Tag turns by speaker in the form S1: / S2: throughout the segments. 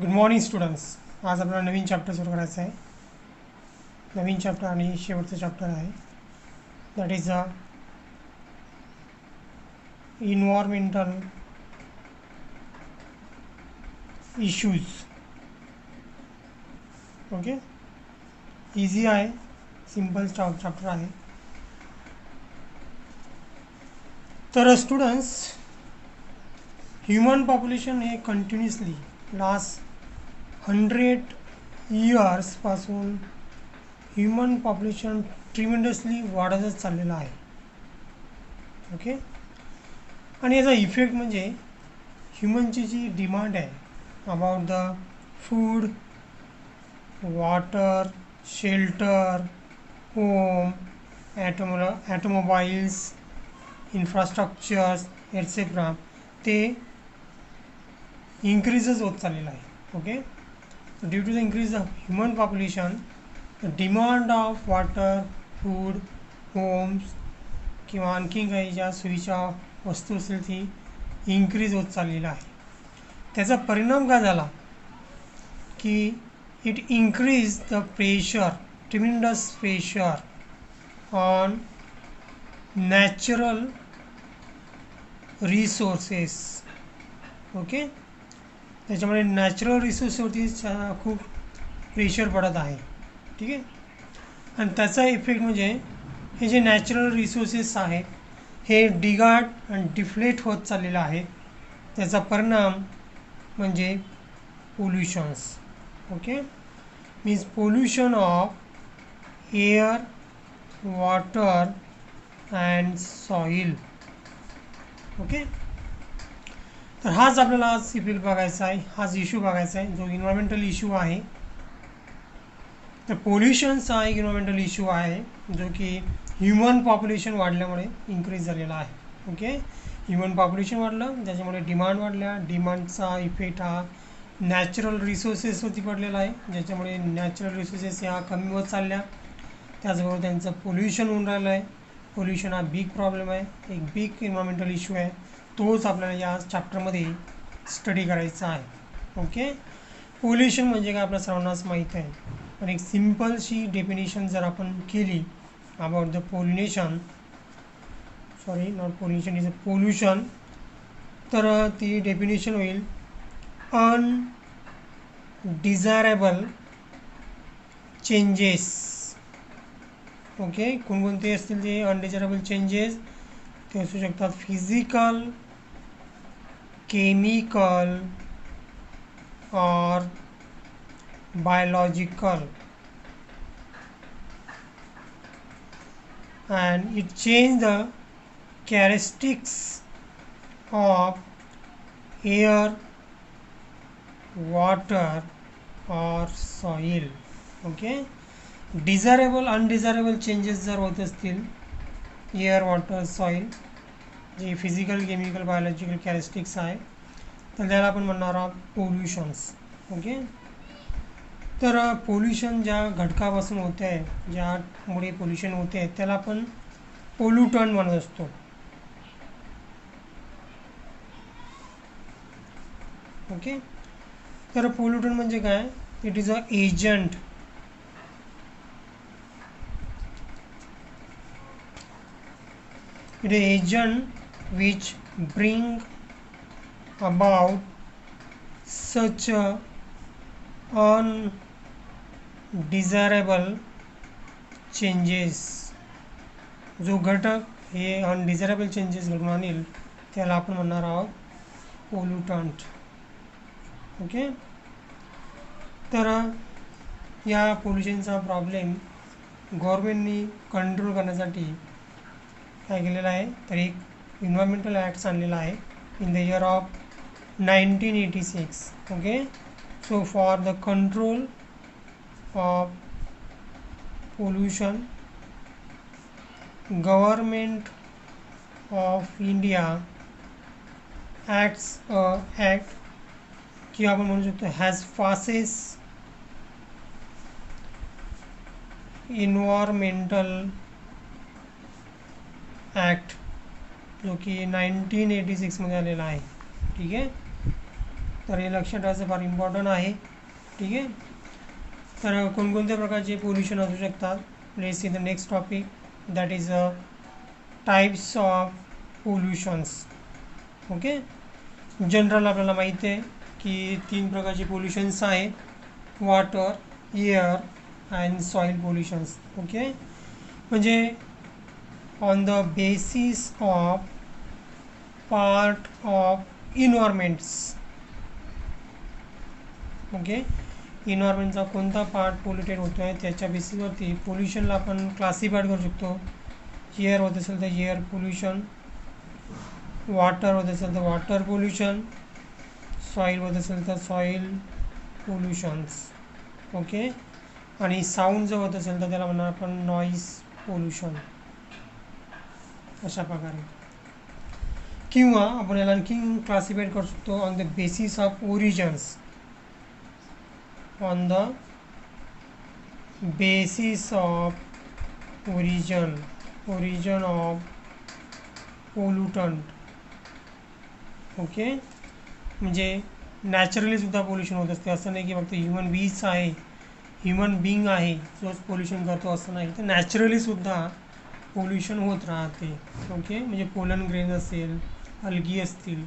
S1: Good morning students. आज आपल्याला नवीन chapter सुरू करायचं आहे. नवीन चॅप्टर आणि शेवटचं चॅप्टर आहे, that is environmental issues. Okay, easy आहे, सिम्पल चॅप्टर आहे. तर स्टुडंट्स, ह्युमन पॉप्युलेशन हे कंटिन्युअसली लास्ट 100 इयर्सपासून ह्युमन पॉप्युलेशन ट्रिमेंडसली वाढतच चाललेलं आहे. ओके, आणि याचा इफेक्ट म्हणजे ह्युमनची जी डिमांड आहे about the food, water, shelter, home, automobiles, infrastructures etcetera, ते इन्क्रीजच होत चाललेलं आहे. Okay, due to the increase of human population, the demand of water, food, homes किंवा आणखी काही ज्या सोयीच्या वस्तू असतील ती इन्क्रीज होत चाललेलं आहे. त्याचा परिणाम काय झाला की it increase the pressure, tremendous pressure on natural resources. Okay, त्याच्यामुळे नॅचरल रिसोर्सवरती खूप प्रेशर पडत आहे. ठीक आहे, आणि त्याचा इफेक्ट म्हणजे हे जे नॅचरल रिसोर्सेस आहेत हे डिगार्ड आणि डिफ्लेट होत चाललेलं आहे. त्याचा परिणाम म्हणजे pollutions. Okay, means pollution of air, water and soil. Okay, तर हाच आपल्याला आज इफेक्ट बघायचा आहे, हाच इश्यू बघायचा आहे जो इन्व्हायरमेंटल इश्यू आहे. तर पोल्युशनचा एक इन्व्हायरमेंटल इश्यू आहे जो की ह्युमन पॉप्युलेशन वाढल्यामुळे इन्क्रीज झालेला आहे. ओके, ह्युमन पॉप्युलेशन वाढलं, ज्याच्यामुळे डिमांड वाढल्या, डिमांडचा इफेक्ट हा नॅचरल रिसोर्सेसवरती पडलेला आहे, ज्याच्यामुळे नॅचरल रिसोर्सेस ह्या कमी होत चालल्या. त्याचबरोबर त्यांचं पोल्युशन होऊन राहिलं आहे. पोल्युशन हा बिग प्रॉब्लेम आहे, एक बिग इन्व्हायरमेंटल इश्यू आहे. तोच आपल्याला या चॅप्टरमध्ये स्टडी करायचा आहे. ओके, पोल्युशन म्हणजे काय आपल्या सर्वांनाच माहीत आहे, पण एक सिम्पलशी डेफिनेशन जर आपण केली about the pollution, pollution is a pollution, तर ती डेफिनेशन होईल अनडिझायरेबल चेंजेस. ओके, कोणकोणते असतील ते अनडिझायरेबल चेंजेस? ते असू शकतात physical, chemical or biological, and it change the characteristics of air, water or soil. Okay, desirable, undesirable changes जर होत असतील एअर, वॉटर, सॉईल, जे फिजिकल, केमिकल, बायोलॉजिकल कॅरेक्टरिस्टिक्स आहे, तर त्याला आपण म्हणणार आहोत पोल्युशन्स. ओके, तर पोल्युशन ज्या घटकापासून होते आहे, ज्यामुळे पोल्युशन होते आहे, त्याला आपण पोल्युटंट म्हणत असतो. ओके, तर पोल्युटंट म्हणजे काय? It is a agent. It is agent which bring about such undesirable changes. जो घटक हे अनडिझायरेबल चेंजेस घडून आणेल त्याला आपण म्हणणार आहोत पोल्युटंट. ओके, तर या पोल्युशनचा प्रॉब्लेम गव्हर्मेंटनी कंट्रोल करण्यासाठी काय केलेलं आहे, तर एक इन्व्हायरमेंटल ॲक्ट्स आणलेला आहे in the year of 1986. Okay, so for the control of pollution, government of India acts act किंवा आपण म्हणू शकतो has passes environmental act जो की 1986 मध्ये आलेला आहे. ठीक आहे, तर हे लक्षात ठेवायचं फार इम्पॉर्टंट आहे. ठीक आहे. तर कोणकोणत्या प्रकारचे पोल्युशन असू शकतात. Let's see the next topic, that is types of pollutions. Okay. General आपल्याला माहिती आहे की 3 प्रकारचे पोल्युशन्स आहेत, water, air and soil pollutions. Okay. म्हणजे on the basis of part of environments. Okay. इन्व्हायरमेंटचा कोणता पार्ट पोल्युटेड होतो आहे त्याच्या बेसिसवरती पोल्युशनला आपण क्लासिफाईड करू शकतो. एअर होत असेल तर एअर पोल्युशन, वॉटर होत असेल तर वॉटर पोल्युशन, सॉईल होत असेल तर सॉईल पोल्युशन्स. ओके. आणि साऊंड जर होत असेल तर त्याला म्हणणार आपण नॉईज पोल्युशन, अशा प्रकारे. किंवा आपण याला आणखी क्लासिफाईड करू शकतो on the basis of origins. On the basis of origin of pollutant. Okay. म्हणजे नॅचरली सुद्धा पोल्युशन होत असते. असं नाही की फक्त ह्युमन बिंग आहे जोच पोल्युशन करतो असं नाही, तर नॅचरली सुद्धा पोल्युशन होत राहते. ओके. म्हणजे पोलन ग्रेन असेल, अल्गी असतील,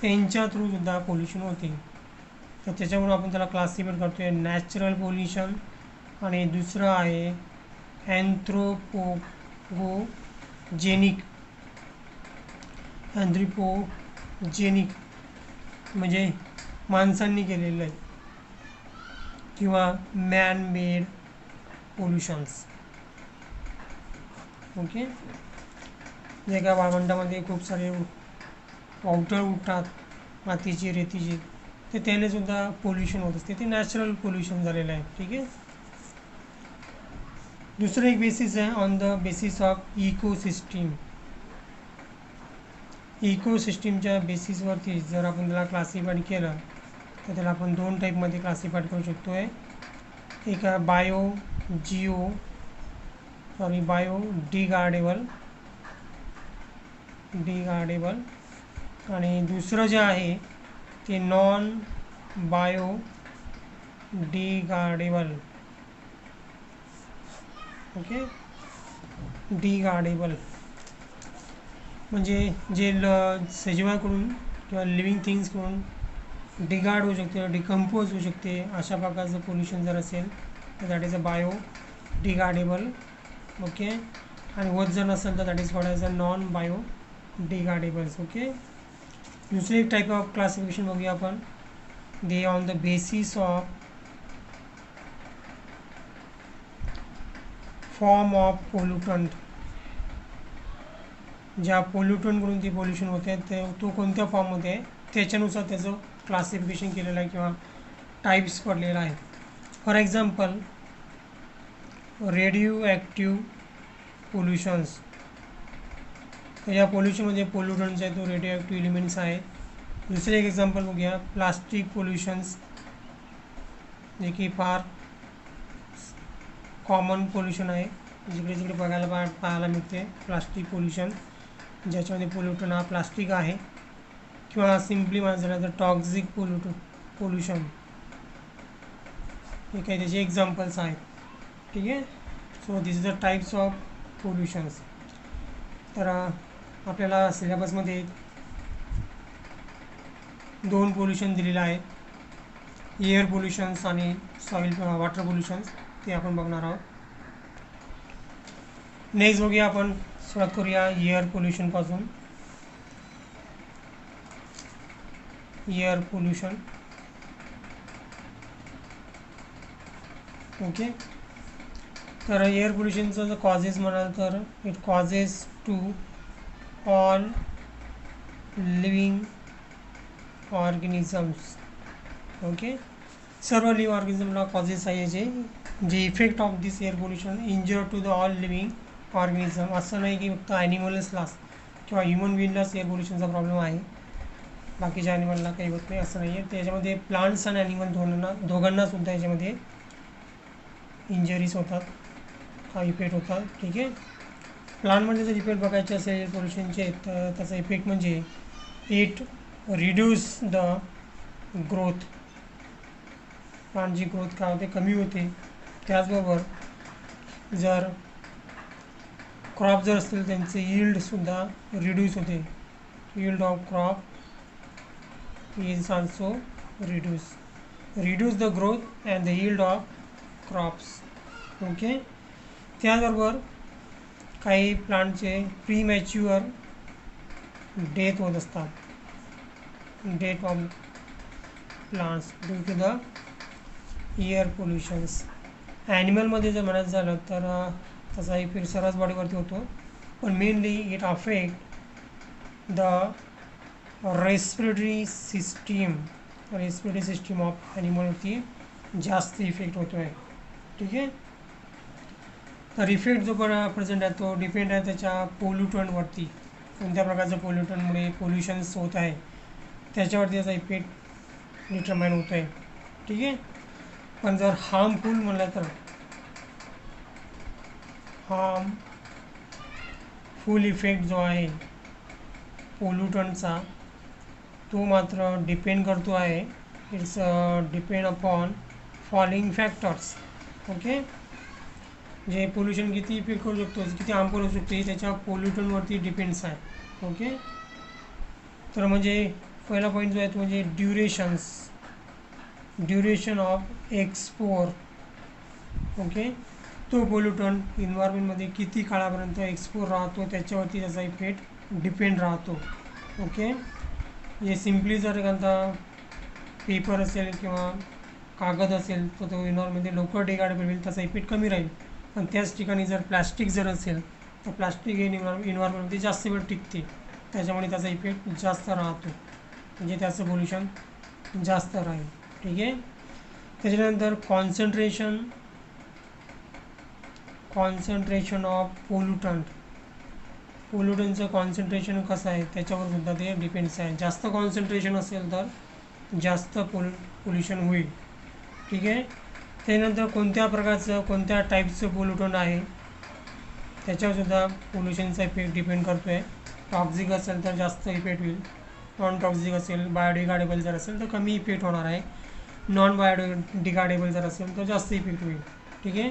S1: त्यांच्या थ्रू सुद्धा पोल्युशन होते. तर त्याच्यामुळे आपण त्याला क्लासिफाईड करतो आहे नॅचरल पोल्युशन. आणि दुसरं आहे अँथ्रोपोजेनिक म्हणजे माणसांनी केलेलं आहे किंवा मॅन मेड पोल्युशन्स. ओके. जे का वाळवंटामध्ये खूप सारे पावडर उठतात मातीची, रेतीची, ते त्याने सुद्धा पोल्युशन होत असते. ते नॅचरल पोल्युशन झालेलं आहे. ठीक आहे. दुसरं एक बेसिस आहे on the basis of ecosystem. इकोसिस्टीमच्या बेसिसवरती जर आपण त्याला क्लासिफाईड केलं तर त्याला आपण 2 टाईपमध्ये क्लासिफाईड करू शकतो आहे. एक आहे बायोडिग्रेडेबल आणि दुसरं जे आहे ते नॉन बायोडिग्रेडेबल. ओके. डिग्रेडेबल म्हणजे जे सजीवाकडून किंवा लिव्हिंग थिंग्सकडून डिग्रेड होऊ शकते, डिकम्पोज होऊ शकते, अशा प्रकारचं पोल्युशन जर असेल तर that is a biodegradable. Okay. आणि होत जर नसेल तर that is called as a non biodegradables. Okay. दुसरी एक टाईप ऑफ क्लासिफिकेशन बघूया आपण. They on the basis of form of pollutant. ज्या पोल्युटंटकडून ते पोल्युशन होते ते तो कोणत्या फॉर्ममध्ये आहे त्याच्यानुसार त्याचं क्लासिफिकेशन केलेलं आहे किंवा टाईप्स पडलेला आहे. For example radio active pollutions. तर या पोल्युशनमध्ये पोल्युटंट्स आहे तो रेडिओ ॲक्टिव्ह एलिमेंट्स आहे. दुसरे एक एक्झाम्पल बघूया, प्लास्टिक पोल्युशन्स, जे की फार कॉमन पोल्युशन आहे, जिकडे जिकडे पाहायला मिळते प्लास्टिक पोल्युशन, ज्याच्यामध्ये पोल्युटन हा प्लास्टिक आहे. किंवा सिम्पली म्हणायचं झालं तर टॉक्झिक पोल्युशन, हे काही त्याचे एक्झाम्पल्स आहेत. ठीक आहे. So this is the types of pollutions. तर आपल्याला सिलेबसमध्ये 2 पोल्युशन दिलेले आहेत, एअर पोल्युशन्स आणि वॉटर पोल्युशन्स, ते आपण बघणार आहोत. नेक्स्ट बघूया आपण, सुरुवात करूया एअर पोल्युशनपासून. Air pollution. ओके. तर एअर पोल्युशनचं जर कॉजेस म्हणाल तर it causes to all living organisms. Okay. सर्व लिव्ह ऑर्गॅनिझमला कॉजेस आहे जे effect of this air pollution injure to the all living organism. असं नाही की फक्त ॲनिमल्सलाच किंवा ह्युमन बिंगलाच एअर पोल्युशनचा प्रॉब्लेम आहे, बाकीच्या ॲनिमलला काही होत नाही असं नाही आहे. त्याच्यामध्ये प्लांट्स आणि ॲनिमल दोघांनासुद्धा याच्यामध्ये इंजरीज होतात, हा इफेक्ट होतात. ठीक आहे. प्लांटमध्ये जर इफेक्ट बघायचे असेल एअर पोल्युशनचे तर त्याचा इफेक्ट म्हणजे इट रिड्यूस द ग्रोथ, प्लांटची ग्रोथ काय होते, कमी होते. त्याचबरोबर जर क्रॉप जर असतील त्यांचे यील्डसुद्धा रिड्यूस होते. Yield of crop is also reduce the growth and the yield of crops. Okay. त्याचबरोबर काही प्लांटचे प्रीमॅच्युअर डेथ होत असतात. Death of plants due to the air pollutions. ॲनिमलमध्ये जर म्हणायचं झालं तर त्याचा इफेक्ट सर्वच बॉडीवरती होतो, पण mainly it affect the respiratory system of ॲनिमलवरती जास्त इफेक्ट होतो आहे. ठीक आहे. तर इफेक्ट जो पण प्रेझेंट आहे तो डिपेंड आहे त्याच्या पोल्युटंटवरती. कोणत्या प्रकारचं पोल्युटंटमुळे पोल्युशन्स होत आहे त्याच्यावरती त्याचा इफेक्ट डिटरमाइन होतो आहे. ठीक आहे. पण जर हार्मफुल म्हणलं तर हार्मफुल इफेक्ट जो आहे पोल्युटंटचा तो मात्र डिपेंड करतो आहे. It's depend upon following factors. Okay. जे पोल्युशन किती इफेक्ट करू शकतो, किती हार्मफुल होऊ शकते त्याच्या पोल्युटंटवरती डिपेंड्स आहे. ओके. तर म्हणजे पहिला पॉईंट जो आहे तो म्हणजे ड्युरेशन ऑफ एक्सपोर. ओके. तो पोल्युटंट इन्व्हायरमेंटमध्ये किती काळापर्यंत एक्सपोर राहतो त्याच्यावरती त्याचा इफेक्ट डिपेंड राहतो. ओके. हे सिम्पली जर एखादा पेपर असेल किंवा कागद असेल तर तो इन्व्हायरमेंटमध्ये लवकर डिग्रेडेबल होईल, त्याचा इफेक्ट कमी राहील. पण त्याच ठिकाणी जर प्लॅस्टिक जर असेल तर प्लॅस्टिक हे इन्व्हायरमेंटमध्ये जास्त वेळ टिकते, त्याच्यामुळे त्याचा इफेक्ट जास्त राहतो, म्हणजे त्याचं पोल्युशन जास्त राहील. ठीक आहे. त्याच्यानंतर कॉन्सन्ट्रेशन ऑफ पोल्युटंटचं कॉन्सन्ट्रेशन कसं आहे त्याच्यावर सुद्धा ते डिपेंड्स आहे. जास्त कॉन्सन्ट्रेशन असेल तर जास्त पोल्युशन होईल. ठीक आहे. त्यानंतर कोणत्या प्रकारचं कोणत्या टाईपचं पोल्युटंट आहे त्याच्यावरसुद्धा पोल्युशनचा इफेक्ट डिपेंड करतो आहे. टॉक्झिक असेल तर जास्त इफेक्ट होईल, नॉन टॉक्झिक असेल बायोडिग्रेडेबल जर असेल तर कमी इफेक्ट होणार आहे, नॉन बायोडिग्रेडेबल जर असेल तर जास्त इफेक्ट होईल. ठीक आहे.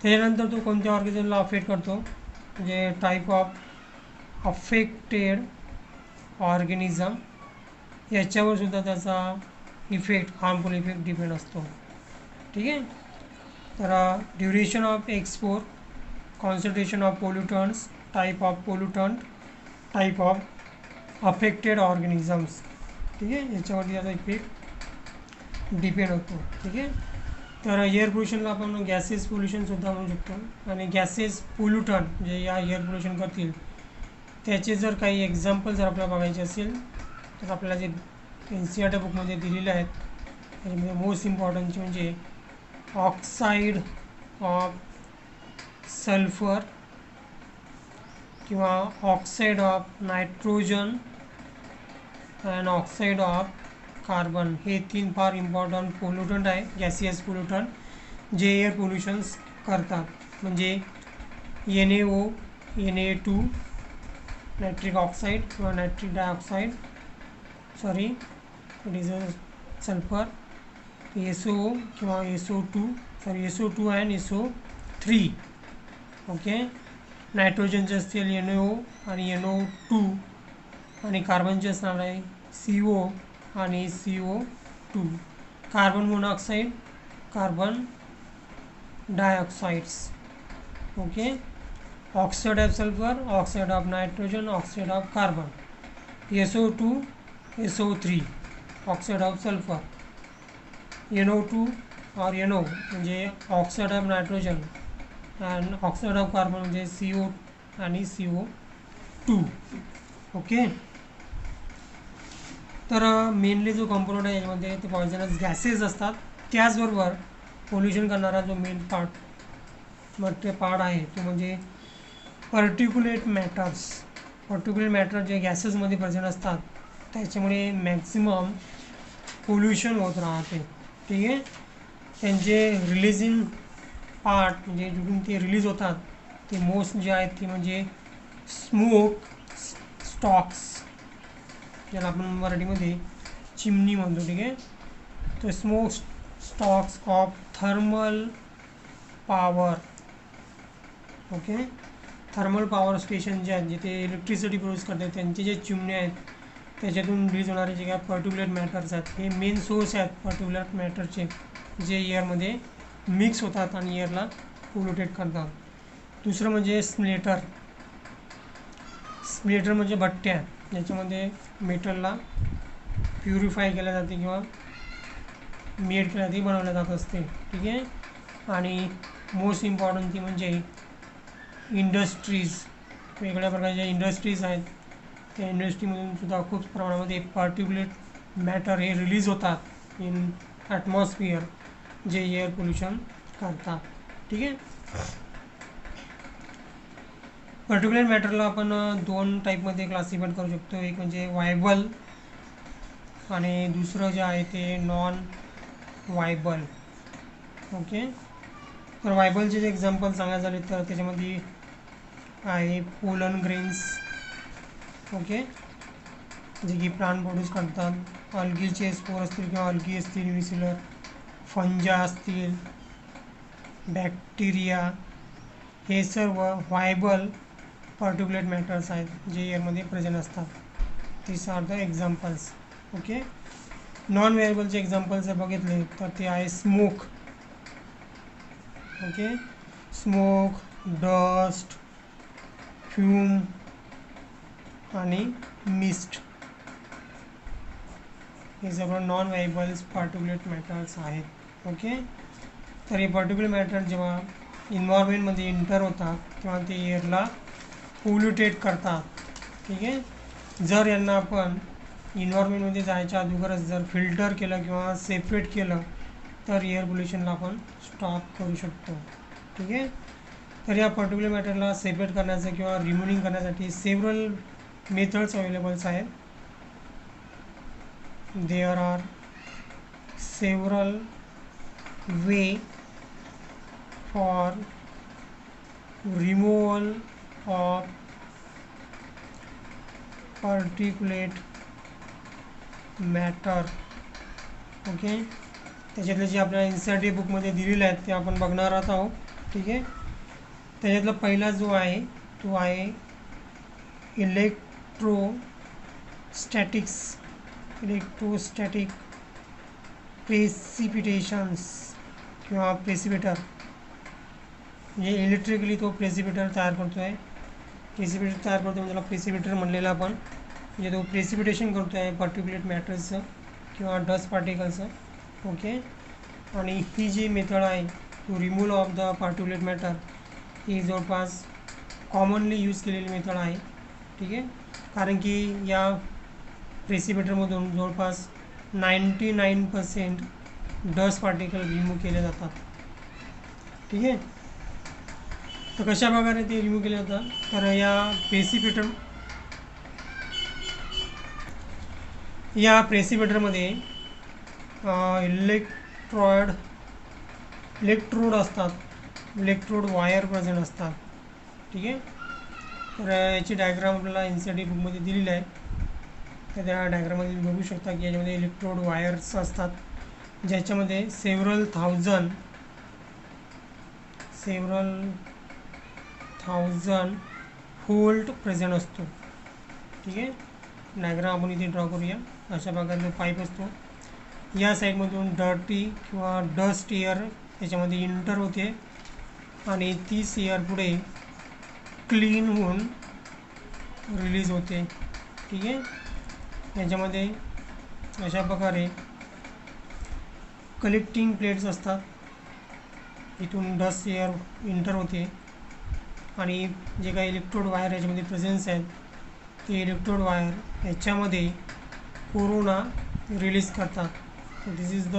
S1: त्याच्यानंतर तो कोणत्या ऑर्गॅनिझमला अफेक्ट करतो, म्हणजे टाईप ऑफ अफेक्टेड ऑर्गॅनिझम याच्यावरसुद्धा त्याचा इफेक्ट हार्मफुल इफेक्ट डिपेंड असतो. ठीक आहे. तर duration of exposure, concentration of pollutants, type of pollutant, type of affected organisms. ठीक आहे. याच्यावरती त्याचा इफेक्ट डिपेंड होतो. ठीक आहे. तर एअर पोल्युशनला आपण गॅसेस पोल्युशनसुद्धा म्हणू शकतो. आणि गॅसेस पोल्युटंट जे या एअर पोल्युशन करतील त्याचे जर काही एक्झाम्पल जर आपल्याला बघायचे असेल तर आपल्याला जे NCERT बुकमध्ये दिलेले आहेत त्याच्यामध्ये मोस्ट इम्पॉर्टंटचे म्हणजे ऑक्साईड ऑफ सल्फर किंवा oxide of nitrogen and oxide of carbon. हे 3 फार इम्पॉर्टंट पोल्युटंट आहे, गॅसियस पोल्युटंट जे एअर पोल्युशन्स करतात. म्हणजे NaO, Na2 नायट्रिक ऑक्साईड किंवा nitric dioxide, sorry it is sulphur, SO किंवा SO2 अँड SO3. ओके. नायट्रोजनचे असतील NaO आणि NO2 आणि कार्बनचे असणार आहे CO आणि CO2. Carbon monoxide, carbon dioxides. Okay. Oxide of sulphur, oxide of nitrogen, oxide of carbon. SO2, SO3 oxide of sulphur. NO2 और NO म्हणजे oxide of nitrogen and oxide of carbon म्हणजे CO आणि CO2. Okay. तर mainly जो component आहे याच्यामध्ये ते poisonous gases असतात. त्याचबरोबर पोल्युशन करणारा जो मेन पार्ट आहे तो म्हणजे पर्टिक्युलेट मॅटर जे गॅसेसमध्ये प्रेझेंट असतात त्याच्यामुळे मॅक्झिमम पोल्युशन होत राहते. ठीक आहे. त्यांचे रिलीजिंग पार्ट म्हणजे जिथून ते रिलीज होतात ते मोस्ट जे आहेत ते म्हणजे स्मोक स्टॉक्स, ज्याला आपण मराठीमध्ये चिमनी म्हणतो, ठीक आहे. तर smoke stocks of thermal power, okay. Thermal power station जे आहेत जिथे इलेक्ट्रिसिटी प्रोड्यूस करतात त्यांचे जे चिमण्या आहेत त्याच्यातून रिलीज होणारे जे काय पर्टिक्युलर मॅटर्स आहेत हे मेन सोर्स आहेत पर्टिक्युलर मॅटरचे जे एअरमध्ये मिक्स होतात आणि एअरला पोल्युटेट करतात. दुसरं म्हणजे स्प्लेटर. स्प्लेटर म्हणजे भट्ट्या ज्याच्यामध्ये मेटलला प्युरिफाय केल्या जाते किंवा मेड केल्या जाते, बनवल्या जात असते, ठीक आहे. आणि मोस्ट इम्पॉर्टंट ती म्हणजे इंडस्ट्रीज. वेगवेगळ्या प्रकारच्या इंडस्ट्रीज आहेत त्या इंडस्ट्रीमधून सुद्धा खूप प्रमाणामध्ये पार्टिक्युलेट मॅटर हे रिलीज होतात इन ॲटमॉस्फिअर जे एअर पोल्युशन करतात, ठीक आहे. पर्टिक्युलर मॅटरला आपण दोन टाईपमध्ये क्लासिफाईड करू शकतो. एक म्हणजे वायबल आणि दुसरं जे आहे ते नॉन वायबल, ओके. तर वायबलचे जे एक्झाम्पल सांगायचे झाले तर त्याच्यामध्ये आहे पोलन ग्रेन्स, ओके, जे की प्लांट प्रोड्यूस करतात. अल्गीचे स्पोर असतील किंवा अल्गी असतील, युनिसेलर फंजा असतील, बॅक्टेरिया, हे सर्व व्हायबल पार्टिक्युलेट मॅटर्स आहेत जे एअरमध्ये प्रेझेंट असतात. This are the examples, okay. Non व्हायबलचे एक्झाम्पल्स जर बघितले तर ते आहे smoke, okay. Smoke, dust, fume आणि मिस्ट हे सर्व नॉन व्हायबल्स पार्टिक्युलेट मॅटर्स आहेत, ओके. तर हे पार्टिक्युलर मॅटर जेव्हा इन्व्हायरमेंटमध्ये एंटर होतात तेव्हा ते एअरला पोल्युटेट करतात, ठीक आहे. जर यांना आपण इन्व्हायरमेंटमध्ये जायच्या अगोदरच जर फिल्टर केलं किंवा सेपरेट केलं तर एअर पोल्युशनला आपण स्टॉप करू शकतो, ठीक आहे. तर या पर्टिक्युलर मॅटरला सेपरेट करण्याचं किंवा रिमूव्हिंग करण्यासाठी सेव्हरल मेथड्स अवेलेबल्स आहेत. There are several way for removal of particulate matter, okay. त्याच्यातले जे आपल्याला एन-सी-आर-टी बुकमध्ये दिलेले आहेत ते आपण बघणार आहोत, ठीक आहे. त्याच्यातला पहिला जो आहे तो आहे इलेक्ट्रोस्टॅटिक प्रेसिपिटेशन्स किंवा प्रेसिपिटर. म्हणजे इलेक्ट्रिकली तो प्रेसिपिटर तयार करतो आहे. प्रेसिपिटर तयार करतो म्हणजे त्याला प्रेसिपिटर म्हणलेलं आपण. म्हणजे तो प्रेसिपिटेशन करतो आहे पर्टिक्युलेट मॅटर्सचं किंवा डस्ट पार्टिकल्सचं, ओके. आणि ही जी मेथड आहे to remove of the particulate matter ही जवळपास कॉमनली यूज केलेली मेथड आहे, ठीक आहे. कारण की या प्रेसिपिटरमधून जवळपास 99% डस्ट पार्टिकल रिमूव्ह केले जातात, ठीक आहे. तर कशा प्रकारे ते रिमूव्ह केले जातात तर या प्रेसिपिटरमध्ये इलेक्ट्रोड असतात, इलेक्ट्रोड वायर प्रेझेंट असतात, ठीक आहे. तर याची डायग्राम आपल्याला एन-सी-आर-टी बुकमध्ये दिलेली आहे. तर त्या डायग्राममध्ये तुम्ही बघू शकता की याच्यामध्ये इलेक्ट्रोड वायर्स असतात ज्याच्यामध्ये सेव्हरल थाउजंड व्होल्ट प्रेझेंट असतो, ठीक आहे. डायग्राम आपण इथे ड्रॉ करूया. अशा प्रकारचा पाईप असतो. या साईडमधून डर्टी किंवा डस्ट एअर त्याच्यामध्ये इंटर होते आणि तीच एअर पुढे क्लीन होऊन रिलीज होते, ठीक आहे. याच्यामध्ये अशा प्रकारे कलेक्टिंग प्लेट्स असतात. इथून डस्ट एअर इंटर होते आणि जे काही इलेक्ट्रोड वायर याच्यामध्ये प्रेझेन्स आहेत ते इलेक्ट्रोड वायर याच्यामध्ये कोरोना रिलीज करतात. दिस इज द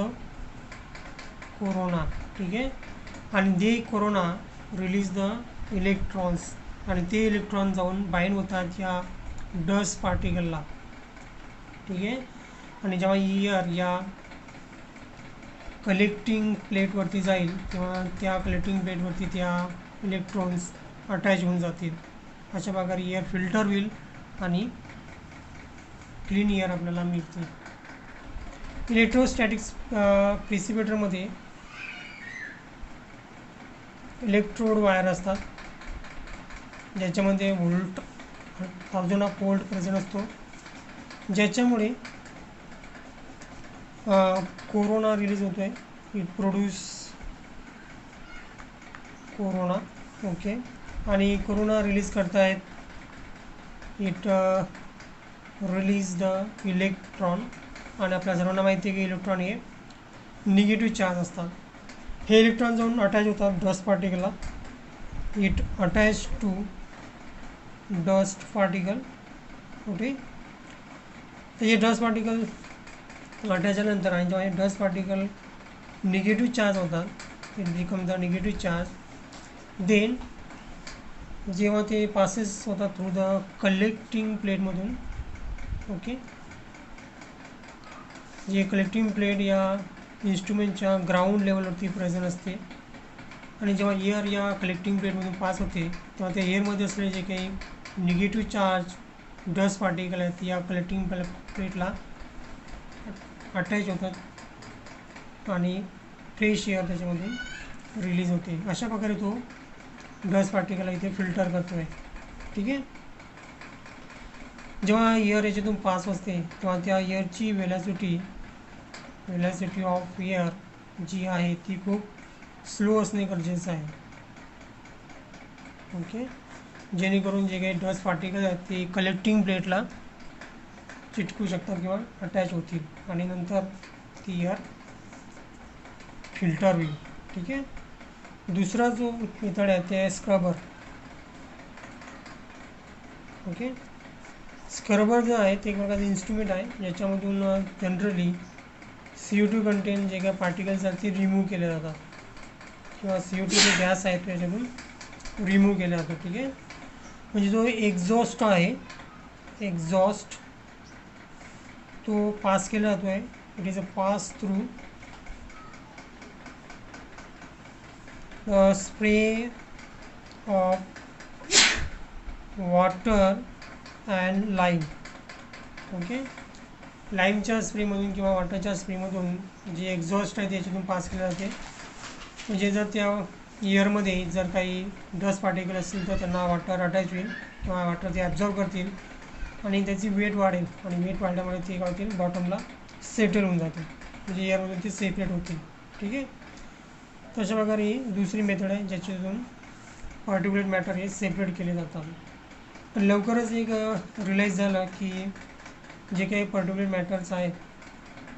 S1: कोरोना, ठीक आहे. आणि दे कोरोना रिलीज द इलेक्ट्रॉन्स आणि ते इलेक्ट्रॉन जाऊन बाइंड होतात या डस्ट पार्टिकलला, ठीक आहे. आणि जेव्हा एअर या कलेक्टिंग प्लेटवरती जाईल तेव्हा त्या कलेक्टिंग प्लेटवरती त्या इलेक्ट्रॉन्स अटॅच होऊन जातील. अशा प्रकारे एअर फिल्टर होईल आणि क्लीन एअर आपल्याला मिळते. इलेक्ट्रोस्टॅटिक्स प्रिसिपिटरमध्ये इलेक्ट्रोड वायर असतात ज्याच्यामध्ये व्होल्ट 1000 व्होल्ट प्रेझेंट असतो, ज्याच्यामुळे कोरोना रिलीज होतो आहे. It produce corona. ओके. आणि कोरोना रिलीज करतायत. It release the electron. आणि आपल्या सर्वांना माहिती आहे की इलेक्ट्रॉन हे निगेटिव्ह चार्ज असतात. हे इलेक्ट्रॉन जाऊन अटॅच होतात डस्ट पार्टिकलला. It attach to dust particle. Okay. तर हे डस्ट पार्टिकल अटॅच झाल्यानंतर आणि जेव्हा हे डस्ट पार्टिकल निगेटिव्ह चार्ज होतात, it become the negative charge. Then जेव्हा ते पासेस होतात थ्रू द कलेक्टिंग प्लेटमधून. ओके. जे कलेक्टिंग प्लेट या इन्स्ट्रुमेंटच्या ग्राउंड लेवलवरती प्रेझेंट असते आणि जेव्हा एअर या कलेक्टिंग प्लेटमधून पास होते तेव्हा त्या एअरमध्ये असलेले जे काही निगेटिव्ह चार्ज डस्ट पार्टिकल आहेत या कलेक्टिंग प्लेटला अटॅच होतात आणि फ्रेश एअर त्याच्यामधून रिलीज होते. अशा प्रकारे तो डस्ट पार्टिकलला इथे फिल्टर करतो आहे. ठीक आहे. जेव्हा एअर याच्यातून पास असते तेव्हा त्या एअरची व्हेलॉसिटी ऑफ एअर जी आहे ती खूप स्लो असणे गरजेचं आहे. ओके. जेणेकरून जे काही डस्ट पार्टिकल आहेत ते कलेक्टिंग प्लेटला चिटकू शकतात किंवा अटॅच होतील आणि नंतर ती एअर फिल्टर होईल. ठीक आहे. दुसरा जो मेथड आहे ते आहे स्क्रबर. ओके. स्क्रबर जो आहे ते एक प्रकारचं इन्स्ट्रुमेंट आहे ज्याच्यामधून जनरली CO2 कंटेंट जे काही पार्टिकल्स आहेत ते रिमूव्ह केले जातात किंवा CO2 जे गॅस आहे त्याच्यातून रिमूव्ह केला जातो. ठीक आहे. म्हणजे जो एक्झॉस्ट आहे, एक्झॉस्ट तो पास केला जातो आहे. It is a pass through the spray of water and lime. Okay. लाईमच्या स्प्रेमधून किंवा वॉटरच्या स्प्रेमधून जे एक्झॉस्ट आहे त्याच्यातून पास केले जाते. म्हणजे जर त्या एअरमध्ये जर काही डस्ट पार्टिकल असतील तर त्यांना वॉटर अटॅच होईल किंवा वॉटर ते ॲब्झॉर्ब करतील आणि त्याची वेट वाढेल आणि वेट वाढल्यामुळे ते काय होतील बॉटमला सेटल होऊन जातील म्हणजे एअरमधून ते सेपरेट होतील. ठीक आहे. तशा प्रकारे ही दुसरी मेथड आहे ज्याच्यातून पार्टिक्युलेट मॅटर हे सेपरेट केले जातात. पण लवकरच एक रिअलाईज झालं की जे काही पर्टिक्युलर मॅटर्स आहेत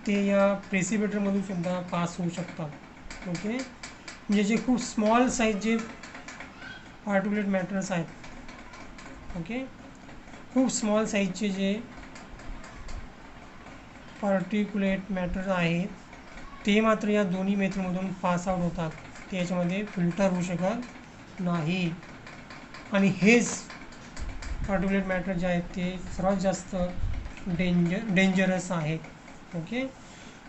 S1: ते या प्रेसिपिटरमधून सुद्धा पास होऊ शकतात. ओके. म्हणजे जे खूप स्मॉल साईज जे पार्टिक्युलेट मॅटर्स आहेत, ओके, खूप स्मॉल साईजचे जे पार्टिक्युलेट मॅटर आहेत ते मात्र या दोन्ही मेथडमधून पास आउट होतात. ते याच्यामध्ये फिल्टर होऊ शकत नाही. आणि हेच पार्टिक्युलेट मॅटर जे आहेत ते सर्वात जास्त डेंजरस आहेत. ओके.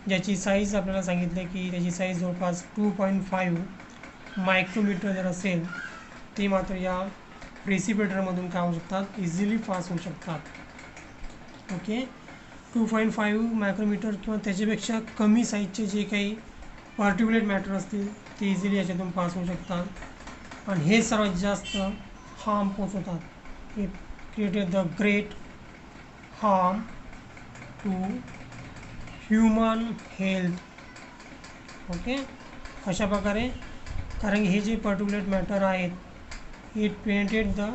S1: ज्याची साईज आपल्याला सांगितले की त्याची साईज जवळपास 2.5 मायक्रोमीटर जर असेल ते मात्र या प्रेसिपिटरमधून काय होऊ शकतात, इझिली पास होऊ शकतात. ओके. 2.5 मायक्रोमीटर किंवा त्याच्यापेक्षा कमी साईजचे जे काही पार्टिक्युलेट मॅटर असतील ते इझिली याच्यातून पास होऊ शकतात आणि हे सर्वात जास्त हार्म पोचवतात. हे created the great harm to human health. Okay. अशा प्रकारे कारण हे जे पार्टिक्युलेट मॅटर आहेत it penetrate the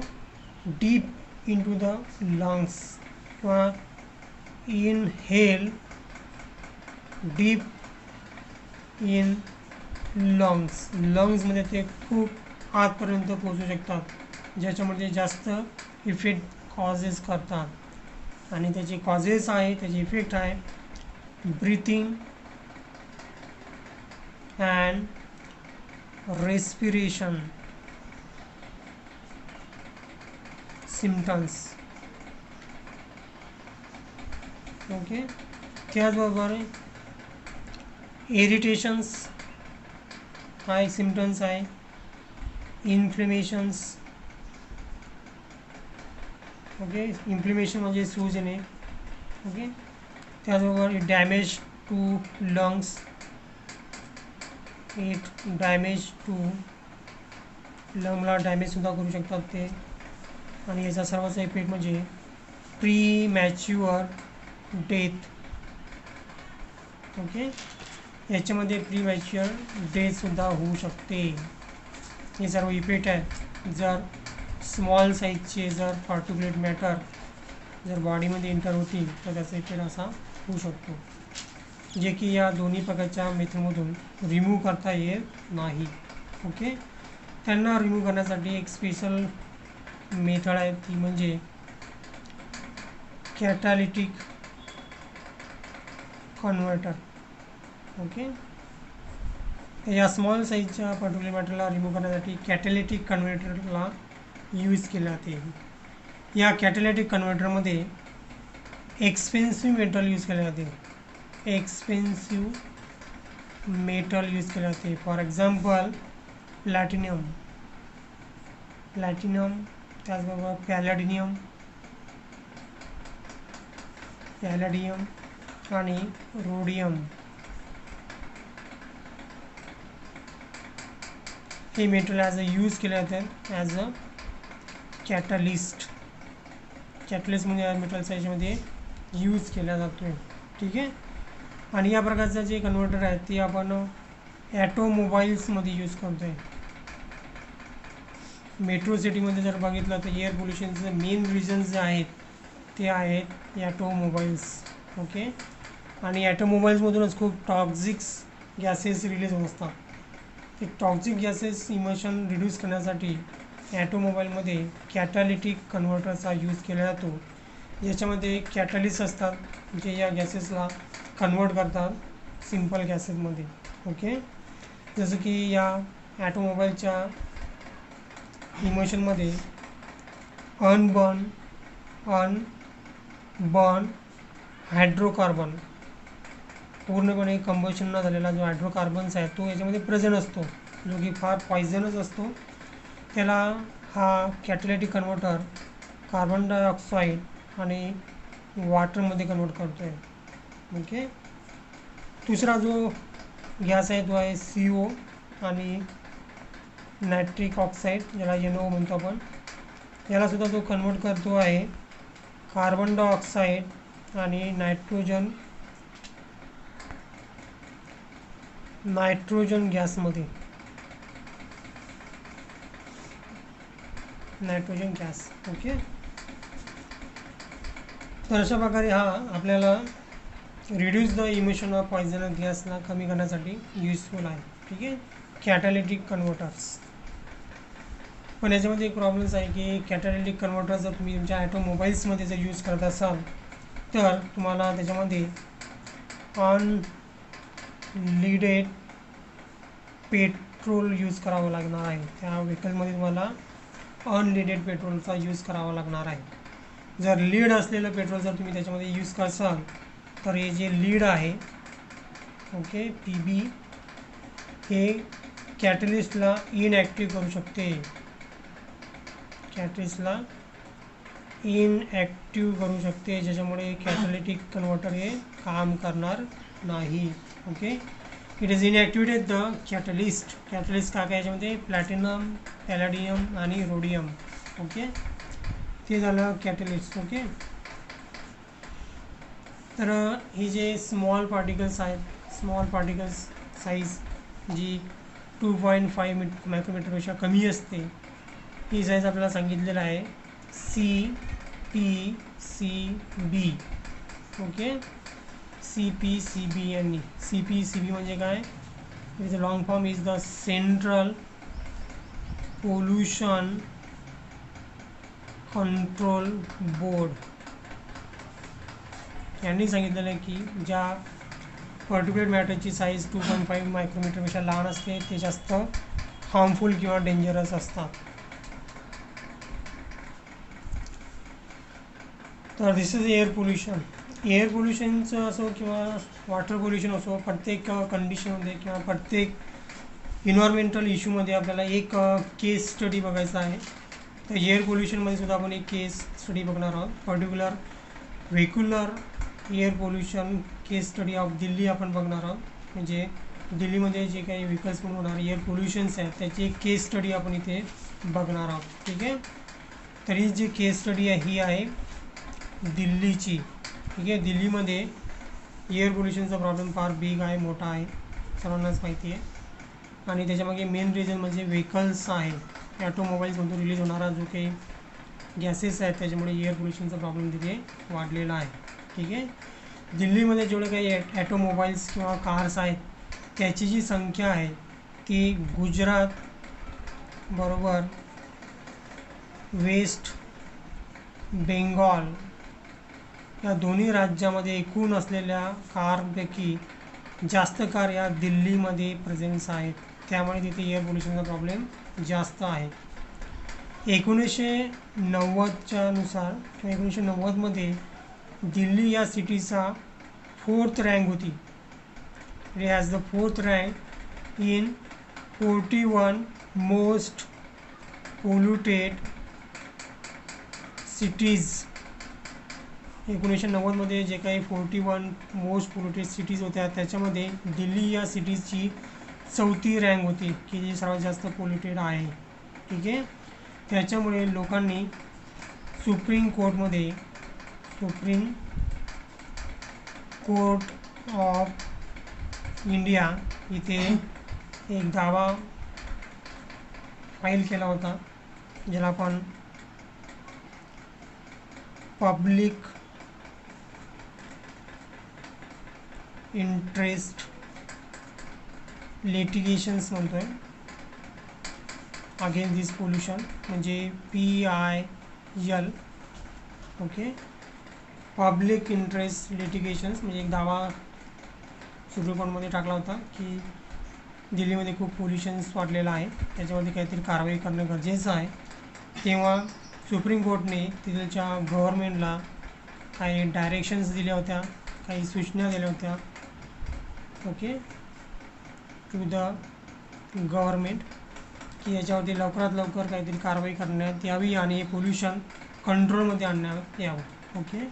S1: deep into the lungs किंवा इनहेल डीप इन लंग्समध्ये ते खूप आतपर्यंत पोहोचू शकतात ज्याच्यामध्ये जास्त इफेक्ट कॉजेस करतात आणि त्याचे कॉजेस आहे त्याचे इफेक्ट आहे breathing and respiration symptoms. Okay. त्याचबरोबर इरिटेशन्स हा एक सिम्टम्स आहे, इन्फ्लेमेशन्स. ओके. इन्फ्लेमेशन म्हणजे सूज येणे. ओके. त्याचबरोबर damage to lungs, it damage to लंगला डॅमेजसुद्धा करू शकतात ते. आणि याचा सर्वांचा इफेक्ट म्हणजे प्री मॅच्युअर डेथ. ओके, याच्यामध्ये प्री मॅच्युअर डेथसुद्धा होऊ शकते. हे सर्व इफेक्ट आहे जर स्मॉल साईजचे जर पार्टिक्युलेट मॅटर जर बॉडीमध्ये एंटर होतील तर त्याचा इफेक्ट असा होऊ शकतो, जे की या दोन्ही प्रकारच्या मेथडमधून रिमूव्ह करता येत नाही. ओके, त्यांना रिमूव्ह करण्यासाठी एक स्पेशल मेथड आहे, ती म्हणजे कॅटॅलिटिक कन्व्हर्टर. ओके, या स्मॉल साईजच्या पर्टिक्युलर मॅटरला रिमूव्ह करण्यासाठी कॅटॅलिटिक कन्व्हर्टरला यूज केले जाते. या कॅटॅलिटिक कन्व्हर्टरमध्ये एक्सपेन्सिव्ह मेटल यूज केले जाते. एक्सपेन्सिव्ह मेटल यूज केले जाते. फॉर एक्झाम्पल प्लॅटिनियम, त्याचबरोबर पॅलेडियम आणि रोडियम. हे मेटल ॲज अ यूज केले जातात ॲज अ कॅटलिस्ट. कॅटलिस्ट म्हणजे या मेटलचा याच्यामध्ये यूज केला जातो. ठीक आहे, आणि या प्रकारचं जे कन्व्हर्टर आहे ते आपण ॲटोमोबाईल्समध्ये यूज करतो आहे. मेट्रो सिटीमध्ये जर बघितलं तर एअर पोल्युशनचे मेन रिझन्स जे आहेत ते आहेत ॲटोमोबाईल्स. ओके, आणि ॲटोमोबाईल्समधूनच खूप टॉक्झिक्स गॅसेस रिलीज होत असतात. ते टॉक्झिक गॅसेस इमिशन रिड्यूस करण्यासाठी ॲटोमोबाईलमध्ये कॅटॅलिटिक कन्व्हर्टरचा यूज केला जातो. याच्यामध्ये कॅटॅलिस्ट असतात जे या गॅसेसला कन्वर्ट करतात सिम्पल गॅसेसमध्ये. ओके, जसं की या ॲटोमोबाईलच्या इमोशनमध्ये अनबर्न हायड्रोकार्बन, पूर्णपणे कंबशन न झालेला जो हायड्रोकार्बन्स आहे तो याच्यामध्ये प्रेझेंट असतो, जो की फार पॉयझनस असतो. त्याला हा कॅटॅलिटिक कन्व्हर्टर कार्बन डायऑक्साईड आणि वॉटरमध्ये कन्वर्ट करतो आहे. ओके, दुसरा जो गॅस आहे तो आहे CO आणि नायट्रिक ऑक्साईड, ज्याला NO म्हणतो आपण. यालासुद्धा तो कन्वर्ट करतो आहे कार्बन डायऑक्साईड आणि नायट्रोजन गॅसमध्ये. Nitrogen gas. ओके, तर अशा प्रकारे हा आपल्याला reduce the emission of poisonous गॅसला कमी करण्यासाठी यूजफुल आहे. ठीक आहे, कॅटॅलिटिक कन्व्हर्टर्स. पण याच्यामध्ये एक प्रॉब्लेम्स आहे की कॅटॅलिटिक कन्व्हर्टर जर तुम्ही तुमच्या ॲटोमोबाईल्समध्ये जर यूज करत असाल तर तुम्हाला त्याच्यामध्ये अनलिडेड पेट्रोल यूज करावं लागणार आहे. त्या व्हेकलमध्ये तुम्हाला अनलिडेड पेट्रोलचा यूज करावा लागणार आहे. जर लीड असलेलं पेट्रोल जर तुम्ही त्याच्यामध्ये यूज करसाल तर हे जे लीड आहे, ओके, PB, हे कॅटलिस्टला इनॲक्टिव्ह करू शकते. कॅटलिस्टला इनॲक्टिव्ह करू शकते, ज्याच्यामुळे कॅटॅलिटिक कन्व्हर्टर हे काम करणार नाही. Okay, it is inactivated the catalyst. Catalyst काय काय याच्यामध्ये प्लॅटिनम, पॅलेडियम आणि रोडियम. ओके, ते झालं कॅटलिस्ट. ओके, तर हे जे स्मॉल पार्टिकल्स आहेत, स्मॉल पार्टिकल्स साईज जी 2.5 मायक्रोमीटरपेक्षा कमी असते, ही साईज आपल्याला सांगितलेलं आहे CPCB. ओके, CPCB यांनी. CPCB म्हणजे काय? Is long form is the central pollution control board. यांनी सांगितलेलं आहे की ज्या पर्टिक्युलर मॅटरची साईज 2.5 मायक्रोमीटरपेक्षा लहान असते ते जास्त हार्मफुल किंवा डेंजरस असतात. तर दिस इज एअर पोल्युशन. एअर पोल्युशनचं असो किंवा वॉटर पोल्युशन असो, प्रत्येक कंडिशनमध्ये किंवा प्रत्येक इन्व्हायरमेंटल इश्यूमध्ये आपल्याला एक केस स्टडी बघायचा आहे. तर एअर पोल्युशनमध्ये सुद्धा आपण एक केस स्टडी बघणार आहोत. Particular vehicular air pollution case study of Delhi आपण बघणार आहोत. म्हणजे दिल्लीमध्ये जे काही व्हेकल्समुळे होणारे एअर पोल्युशन्स आहेत त्याची एक केस स्टडी आपण इथे बघणार आहोत. ठीक आहे. तर ही जी केस स्टडी आहे ही आहे दिल्लीची. ठीक आहे. दिल्लीमध्ये एअर पोल्युशनचा प्रॉब्लेम फार बिग आहे, मोठा आहे, सर्वांनाच माहिती आहे. आणि त्याच्यामागे मेन रिझन म्हणजे व्हेकल्स आहे. ॲटोमोबाईल्समधून रिलीज होणारा जो काही गॅसेस आहेत त्याच्यामुळे एअर पोल्युशनचा प्रॉब्लेम तिथे वाढलेला आहे. ठीक आहे. दिल्लीमध्ये जेवढे काही ॲटोमोबाईल्स किंवा कार्स आहेत त्याची जी संख्या आहे ती गुजरात बरोबर वेस्ट बेंगॉल या दोन्ही राज्यामध्ये एकूण असलेल्या कारपैकी जास्त कार या दिल्लीमध्ये प्रेझेन्स आहेत. त्यामुळे तिथे एअर पोल्युशनचा प्रॉब्लेम जास्त आहे. 1990च्या नुसार किंवा 1990मध्ये दिल्ली या सिटीचा 4th रँक होती. It has the 4th rank in 41 most polluted cities. 1990मध्ये जे काही 41 मोस्ट पोल्युटेड सिटीज होत्या त्याच्यामध्ये दिल्ली या सिटीजची 4थी रँक होती की जी सर्वात जास्त पोल्युटेड आहे. ठीक आहे. त्याच्यामुळे लोकांनी सुप्रीम कोर्ट ऑफ इंडिया इथे एक दावा फाईल केला होता ज्याला आपण पब्लिक इंटरेस्ट लिटिगेशन्स म्हणतो आहे अगेन्स्ट दिस पोल्युशन, म्हणजे PIL. ओके. पब्लिक इंटरेस्ट लिटिगेशन्स म्हणजे एक दावा सुप्रीम कोर्टमध्ये टाकला होता की दिल्लीमध्ये खूप पोल्युशन्स वाढलेलं आहे, त्याच्यामध्ये काहीतरी कारवाई करणं गरजेचं आहे. तेव्हा सुप्रीम कोर्टने तिथलच्या गव्हर्मेंटला काही डायरेक्शन्स दिल्या होत्या, काही सूचना दिल्या होत्या. ओके. टू द गव्हर्मेंट की याच्यावरती लवकरात लवकर काहीतरी कारवाई करण्यात यावी आणि हे पोल्युशन कंट्रोलमध्ये आणण्यात यावं. ओके.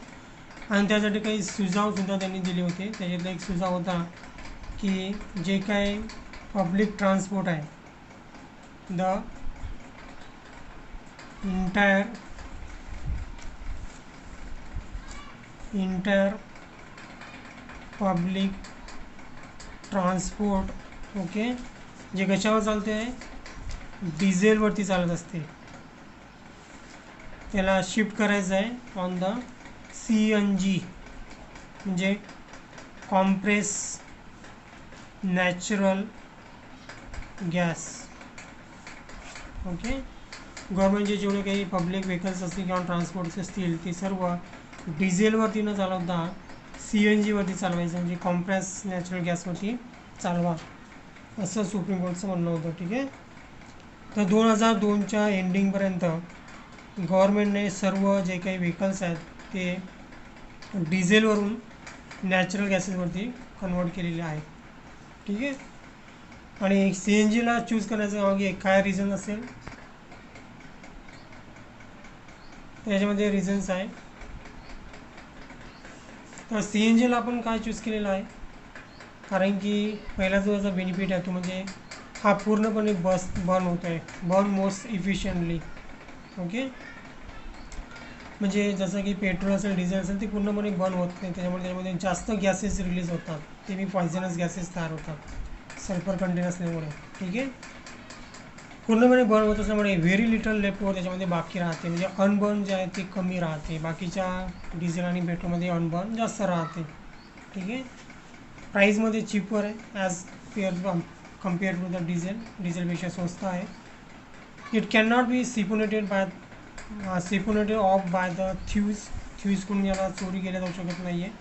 S1: आणि त्यासाठी काही सुझावसुद्धा त्यांनी दिले होते. त्याच्यातला एक सुझाव होता की जे काय पब्लिक ट्रान्सपोर्ट आहे, the entire public transport, okay, जे कशावर चालते आहे, डिझेलवरती चालत असते, त्याला शिफ्ट करायचं आहे ऑन द CNG म्हणजे कॉम्प्रेस नॅचरल गॅस. ओके. गव्हर्मेंटचे जेवढे काही पब्लिक व्हेकल्स असतील किंवा ट्रान्सपोर्ट्स असतील ते सर्व डिझेलवरती न चालवता CNGवरती चालवायचं, म्हणजे कॉम्प्रेस नॅचरल गॅसवरती चालवा असं सुप्रीम कोर्टचं म्हणणं होतं. ठीक आहे. तर 2002च्या एंडिंगपर्यंत गव्हर्मेंटने सर्व जे काही व्हेकल्स आहेत ते डिझेलवरून नॅचरल गॅसेसवरती कन्वर्ट केलेले आहेत. ठीक आहे. आणि CNGला चूज करण्याचं मागे काय रिझन असेल, त्याच्यामध्ये रिझन्स आहे. तर CNGला आपण काय चूज केलेलं आहे, कारण की पहिला जो याचा बेनिफिट आहे तो म्हणजे हा पूर्णपणे बर्न होतो आहे, बर्न मोस्ट इफिशियंटली. ओके. म्हणजे जसं की पेट्रोल असेल, डिझेल असेल, ते पूर्णपणे बर्न होत नाही, त्याच्यामध्ये जास्त गॅसेस रिलीज होतात, ते मी पॉयझनस गॅसेस तयार होतात सल्फर कंटेन असल्यामुळे. ठीक आहे. पूर्णपणे बर्न होत असल्यामुळे व्हेरी लिटल लेफ्ट ओव्हर त्याच्यामध्ये बाकी राहते, म्हणजे अनबर्न जे आहे ते कमी राहते, बाकीच्या डिझेल आणि पेट्रोलमध्ये अनबर्न जास्त राहते. ठीक आहे. प्राईजमध्ये चिपर आहे ॲज कम्पेअर टू द डिझेलपेक्षा स्वस्त आहे. It can not be siphoned off by the थ्यूजकडून याला चोरी केल्या जाऊ शकत नाही आहे.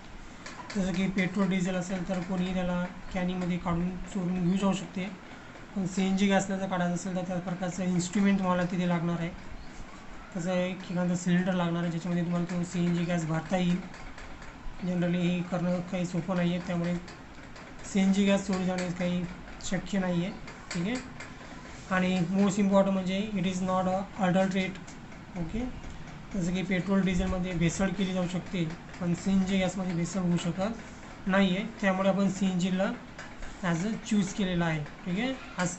S1: जसं की पेट्रोल डिझेल असेल तर कोणी त्याला कॅनिंगमध्ये काढून चोरून घेऊ जाऊ शकते, पण CNG गॅसला जर काढायचं असेल तर त्या प्रकारचं इन्स्ट्रुमेंट तुम्हाला तिथे लागणार आहे. तसं एक एखादं सिलेंडर लागणार आहे ज्याच्यामध्ये तुम्हाला तो CNG गॅस भरता येईल. जनरली हे करणं काही सोपं नाही आहे, त्यामुळे CNG गॅस चोरी जाणे काही शक्य नाही आहे. ठीक आहे. आणि मोस्ट इम्पॉर्टंट म्हणजे it is not a adulterate. Okay. जसं की पेट्रोल डिझेलमध्ये भेसळ केली जाऊ शकते, पण CNG गॅसमध्ये भेसळ होऊ शकत नाही आहे, त्यामुळे आपण CNGला ॲज अ चूज केलेला आहे. ठीक आहे, आज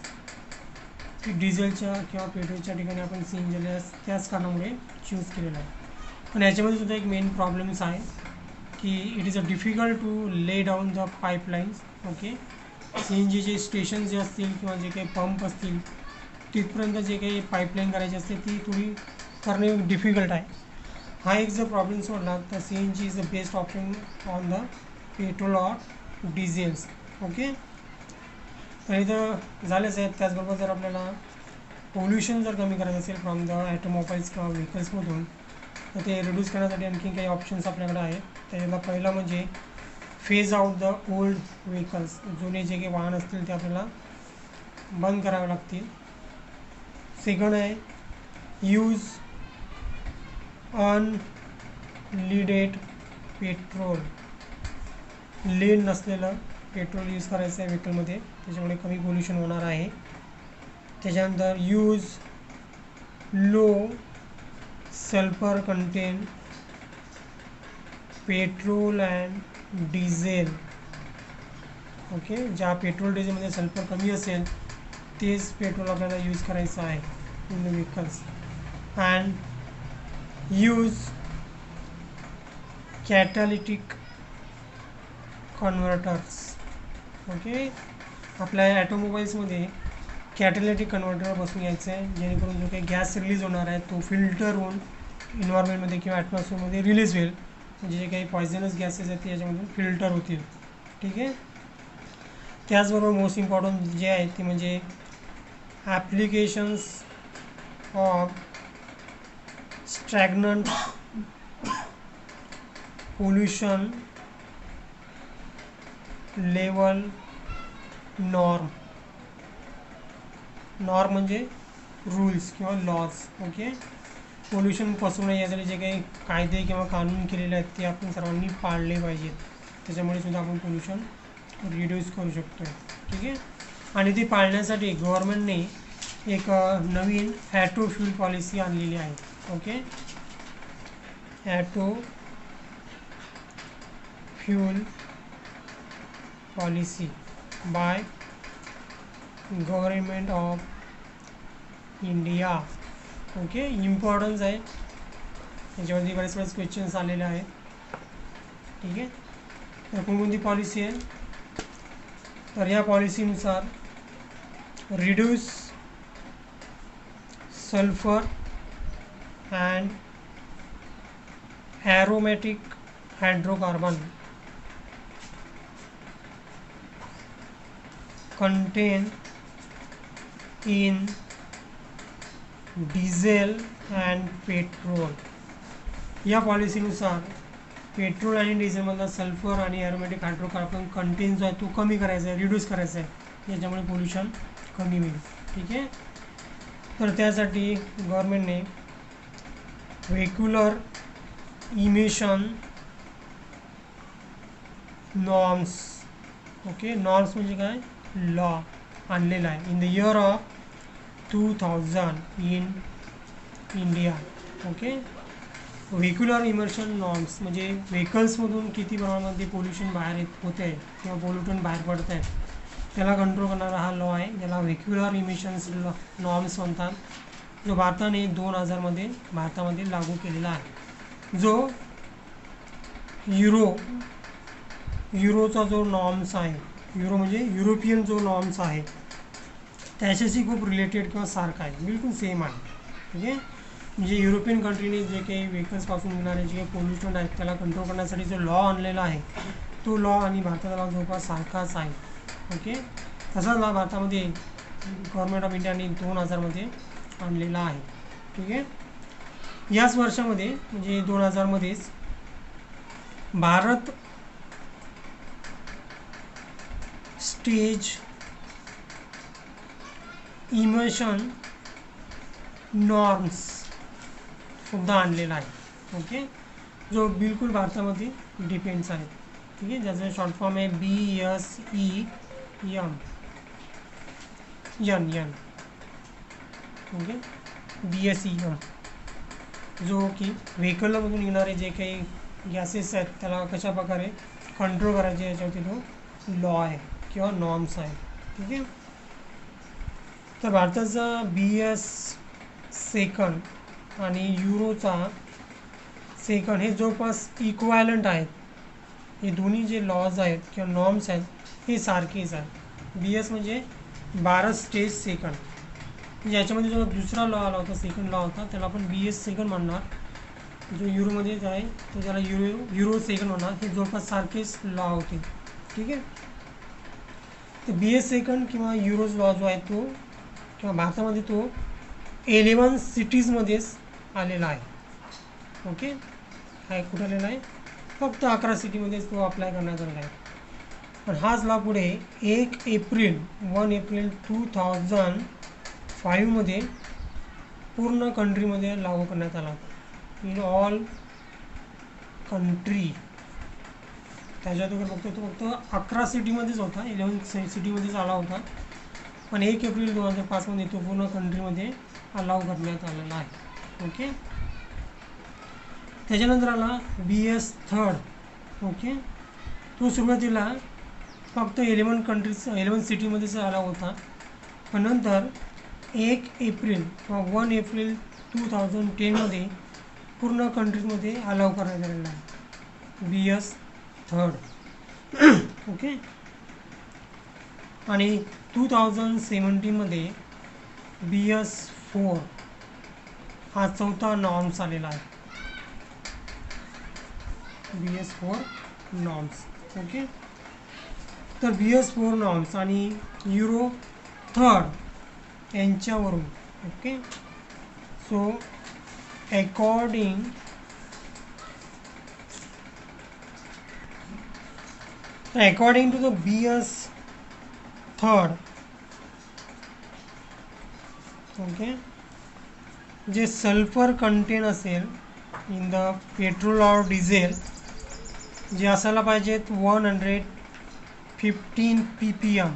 S1: डिझेलच्या किंवा पेट्रोलच्या ठिकाणी आपण CNGला त्याच कारणामुळे चूज केलेला आहे. पण याच्यामध्ये सुद्धा एक मेन प्रॉब्लेम्स आहे की it is a difficult to lay down the pipelines. Okay, CNGचे स्टेशन जे असतील किंवा जे काही पंप असतील तिथपर्यंत जे काही पाईपलाईन करायची असते ती थोडी करणे डिफिकल्ट आहे. हा एक जर प्रॉब्लेम सोडला तर CNG is the best option on the petrol or diesels. Okay, तर इथं झालेच आहेत. त्याचबरोबर जर आपल्याला पोल्युशन जर कमी करायचं असेल फ्रॉम द ॲटोमोबाईल्स किंवा व्हेकल्समधून, तर ते रिड्यूस करण्यासाठी आणखी काही ऑप्शन्स आपल्याकडे आहेत. त्याच्यातला पहिला म्हणजे phase out the old vehicles. जुने जे काही वाहन असतील ते आपल्याला बंद करावे लागतील. सेकंड आहे यूज अनलिडेड पेट्रोल. लीड नसलेलं पेट्रोल यूज करायचं आहे व्हेकलमध्ये, त्याच्यामुळे कमी पोल्युशन होणार आहे. त्याच्यानंतर use low sulphur content petrol and diesel. Okay, ज्या पेट्रोल डिझेलमध्ये सल्फर कमी असेल तेच पेट्रोल आपल्याला यूज करायचं आहे in the vehicles. And use catalytic converters. Okay, आपल्या ॲटोमोबाईल्समध्ये कॅटॅलिटिक कन्व्हर्टर बसून यायचं आहे, जेणेकरून जो काही गॅस रिलीज होणार आहे तो फिल्टर होऊन इन्व्हायरमेंटमध्ये किंवा ॲटमॉस्फिअरमध्ये रिलीज होईल. म्हणजे जे काही पॉयझनस गॅसेस आहेत ते याच्यामधून फिल्टर होतील. ठीक आहे, त्याचबरोबर मोस्ट इम्पॉर्टंट जे आहे ते म्हणजे applications of stagnant pollution level norm. Norm म्हणजे रूल्स किंवा लॉज. ओके, पोल्युशन पसरू नये यासाठी जे काही कायदे किंवा कानून केलेले आहेत ते आपण सर्वांनी पाळले पाहिजेत. त्याच्यामुळे सुद्धा आपण पोल्युशन रिड्यूस करू शकतो. ठीक आहे, आणि ती पाळण्यासाठी गव्हर्नमेंटने एक नवीन ॲटो फ्यूल पॉलिसी आणलेली आहे. Okay, auto fuel policy by government of India. Okay, importance आहे, याच्यावरती बरेच क्वेश्चन्स आलेले आहेत. ठीक आहे, तर कोणकोणती पॉलिसी आहे, तर या पॉलिसीनुसार reduce sulphur and aromatic hydrocarbon content in diesel and petrol. या पॉलिसीनुसार पेट्रोल आणि डिझेलमधला सल्फर आणि ॲरोमॅटिक हायड्रोकार्बन कंटेन जो आहे तो कमी करायचा आहे, रिड्यूस करायचा आहे, याच्यामुळे पोल्युशन कमी होईल. ठीक आहे, तर त्यासाठी गव्हर्नमेंटने vehicular emission norms. Okay, norms म्हणजे काय, लॉ आणलेला आहे in the year of 2000 in India. Okay, vehicular emission norms म्हणजे व्हेकल्समधून किती प्रमाणामध्ये पोल्युशन बाहेर होते आहे किंवा पोल्युटंट बाहेर पडत आहे त्याला कंट्रोल करणारा हा लॉ आहे, ज्याला व्हेक्युलर इमिशन्स नॉर्म्स म्हणतात, जो भारताने 2000 भारतामध्ये लागू केलेला आहे. जो युरोचा जो नॉर्म्स आहे, युरो म्हणजे युरोपियन जो नॉर्म्स आहे त्याच्याशी खूप रिलेटेड किंवा सारखा आहे, बिलकुल सेम आहे. ठीक आहे, म्हणजे युरोपियन कंट्रीने जे काही व्हेकल्सपासून मिळणारे जे काही पोल्युशन आहेत त्याला कंट्रोल करण्यासाठी जो लॉ आणलेला आहे तो लॉ आणि भारताचा लॉ जवळपास सारखाच आहे. ओके, तसाच लॉ भारतामध्ये गव्हर्नमेंट ऑफ इंडियाने 2000 आणलेला आहे. ठीक आहे, याच वर्षामध्ये म्हणजे 2000 भारत स्टेज इमिशन नॉर्म्स सुद्धा आणलेला आहे. ओके, जो बिलकुल भारतामध्ये डिपेंड्स आहे. ठीक आहे, ज्याचा शॉर्ट फॉर्म आहे BSEM. ओके, BSEM, जो की व्हेकलमधून येणारे जे काही गॅसेस आहेत त्याला कशा प्रकारे कंट्रोल करायचे याच्यावरती तो लॉ आहे किंवा नॉर्म्स आहे. ठीक आहे. तर भारताचा BS सेकंड आणि युरोचा सेकंड हे जवळपास इक्वॅलंट आहेत. हे दोन्ही जे लॉज आहेत किंवा नॉर्म्स आहेत हे सारखेच आहेत. BS म्हणजे भारत स्टेट सेकंड, म्हणजे याच्यामध्ये जो दुसरा लॉ आला होता, सेकंड लॉ होता, त्याला आपण BS सेकंड म्हणणार. जो युरोमध्ये आहे तो त्याला युरो सेकंड म्हणणार. हे जवळपास सारखेच लॉ होते. ठीक आहे. तर BS सेकंड किंवा युरोज लॉ जो आहे तो किंवा भारतामध्ये तो 11 सिटीजमध्येच आलेला आहे. ओके. काय कुठं आलेला आहे? फक्त 11 सिटीमध्येच तो अप्लाय करण्यात आलेला आहे. पण हाच लॉ पुढे 1 एप्रिल 2005 मध्ये पूर्ण कंट्रीमध्ये लागू करण्यात आला. In all country. त्याच्यात फक्त 11 सिटीमध्येच होता, 11 सिटीमध्येच आला होता. पण 1 एप्रिल 2005 मध्ये तो पूर्ण कंट्रीमध्ये अलाव करण्यात आलेला आहे. ओके. त्याच्यानंतर आला BS थर्ड. ओके. तो सुरुवातीला फक्त 11 सिटीमध्येच आला होता. पण नंतर 1 एप्रिल किंवा 1 एप्रिल 2010 मध्ये पूर्ण कंट्रीजमध्ये अलाव करण्यात आलेला आहे BS थर्ड. ओके. आणि 2017 मध्ये BS 4 हा चौथा नॉर्म्स आलेला आहे. BS 4 norms. ओके. तर BS 4 नॉर्म्स आणि युरो थर्ड यांच्यावरून. Okay. So according to the BS third, okay, जे सल्फर कंटेन असेल इन द पेट्रोल और डिझेल जे असायला पाहिजेत 115 ppm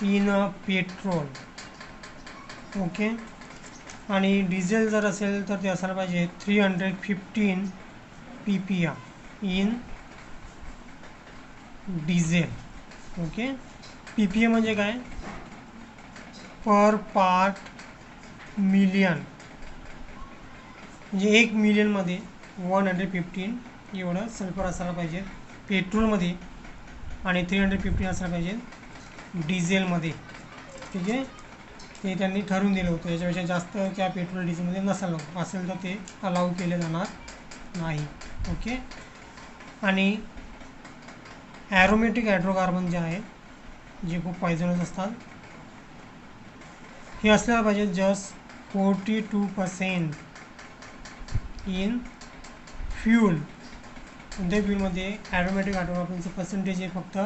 S1: इन पेट्रोल. ओके. आणि डिझेल जर असेल तर ते असायला पाहिजे 315 ppm in diesel. Okay. PPM म्हणजे काय? Per part million. म्हणजे 1 मिलियनमध्ये 115 एवढं सल्फर असायला पाहिजे पेट्रोलमध्ये आणि 315 असायला पाहिजे डिझेलमध्ये. ठीक आहे. ते त्यांनी ठरवून दिलं होतं. याच्यापेक्षा जास्त त्या पेट्रोल डिझेलमध्ये नसायला असेल तर ते अलाउ केले जाणार नाही. ओके. आणि ॲरोमॅटिक हायड्रोकार्बन जे आहे जे खूप पॉयझनस असतात हे असल्याला पाहिजे जस्ट 42% इन फ्यूल. कोणत्याही फ्यूलमध्ये ॲरोमॅटिक हायड्रोकार्बनचं पर्सेंटेज हे फक्त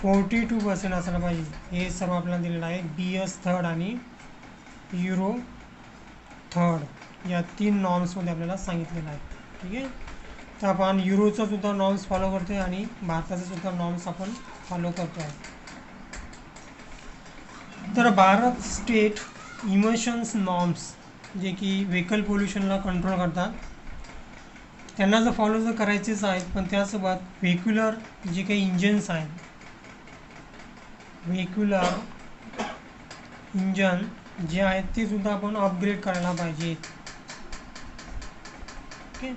S1: 42% असायला पाहिजे. हे सर्व आपल्याला दिलेलं आहे BS थर्ड आणि युरो थर्ड या 3 नॉर्म्समध्ये आपल्याला सांगितलेलं आहे. ठीक आहे. तर आपण युरोचा सुद्धा नॉर्म्स फॉलो करतो आहे आणि भारताचा सुद्धा नॉर्म्स आपण फॉलो करतो आहे. तर भारत स्टेट इमिशन्स नॉर्म्स जे की व्हेकल पोल्युशनला कंट्रोल करतात त्यांना जर फॉलो जर करायचेच आहेत, पण त्यासोबत व्हेक्युलर जे काही इंजन्स आहेत, व्हेक्युलर इंजन जे आहेत ते सुद्धा आपण अपग्रेड करायला पाहिजेत. ओके.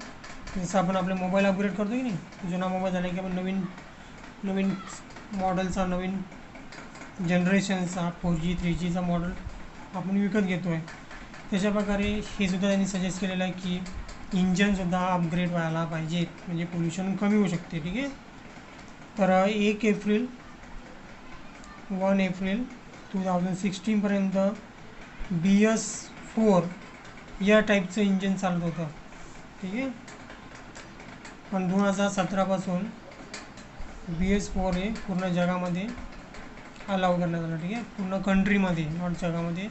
S1: जसं आपण आपले मोबाईल अपग्रेड करतो की नाही, जुना मोबाईल झाला की आपण नवीन मॉडेलचा नवीन जनरेशनचा 4G 3Gचा मॉडेल आपण विकत घेतो आहे. त्याच्या प्रकारे हे सुद्धा त्यांनी सजेस्ट केलेलं आहे की इंजनसुद्धा अपग्रेड व्हायला पाहिजेत म्हणजे पोल्युशन कमी होऊ शकते. ठीक आहे. तर 1 एप्रिल 2016 पर्यंत BS 4 या टाईपचं इंजन चालत होतं. ठीक आहे. पण 2017 पासून BS 4 हे पूर्ण जगामध्ये अलाव करण्यात आलं. ठीक आहे. पूर्ण कंट्रीमध्ये, नॉट जगामध्ये,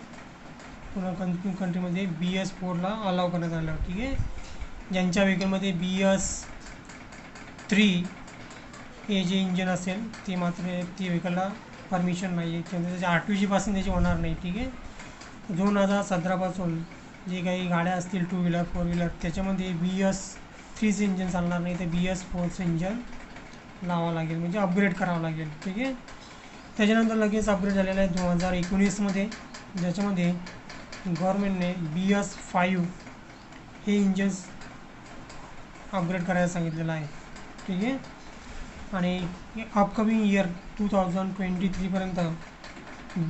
S1: पूर्ण कंट्रीमध्ये BS 4ला अलाव करण्यात आलं. ठीक आहे. ज्यांच्या व्हेकलमध्ये BS 3 हे जे इंजन असेल ते मात्र ती व्हेकलला परमिशन नाही आहे किंवा त्याच्या RTOGपासून त्याची होणार नाही. ठीक आहे. 2017 पासून जे काही गाड्या असतील 2 व्हीलर 4 व्हीलर त्याच्यामध्ये BS 3चं इंजन चालणार नाही, तर BS4चं इंजन लावावं लागेल, म्हणजे अपग्रेड करावं लागेल. ठीक आहे. त्याच्यानंतर लगेच अपग्रेड झालेलं आहे 2019मध्ये, ज्याच्यामध्ये गव्हर्नमेंटने BS5 हे इंजन्स अपग्रेड करायला सांगितलेलं आहे. ठीक आहे. आणि अपकमिंग इयर 2023पर्यंत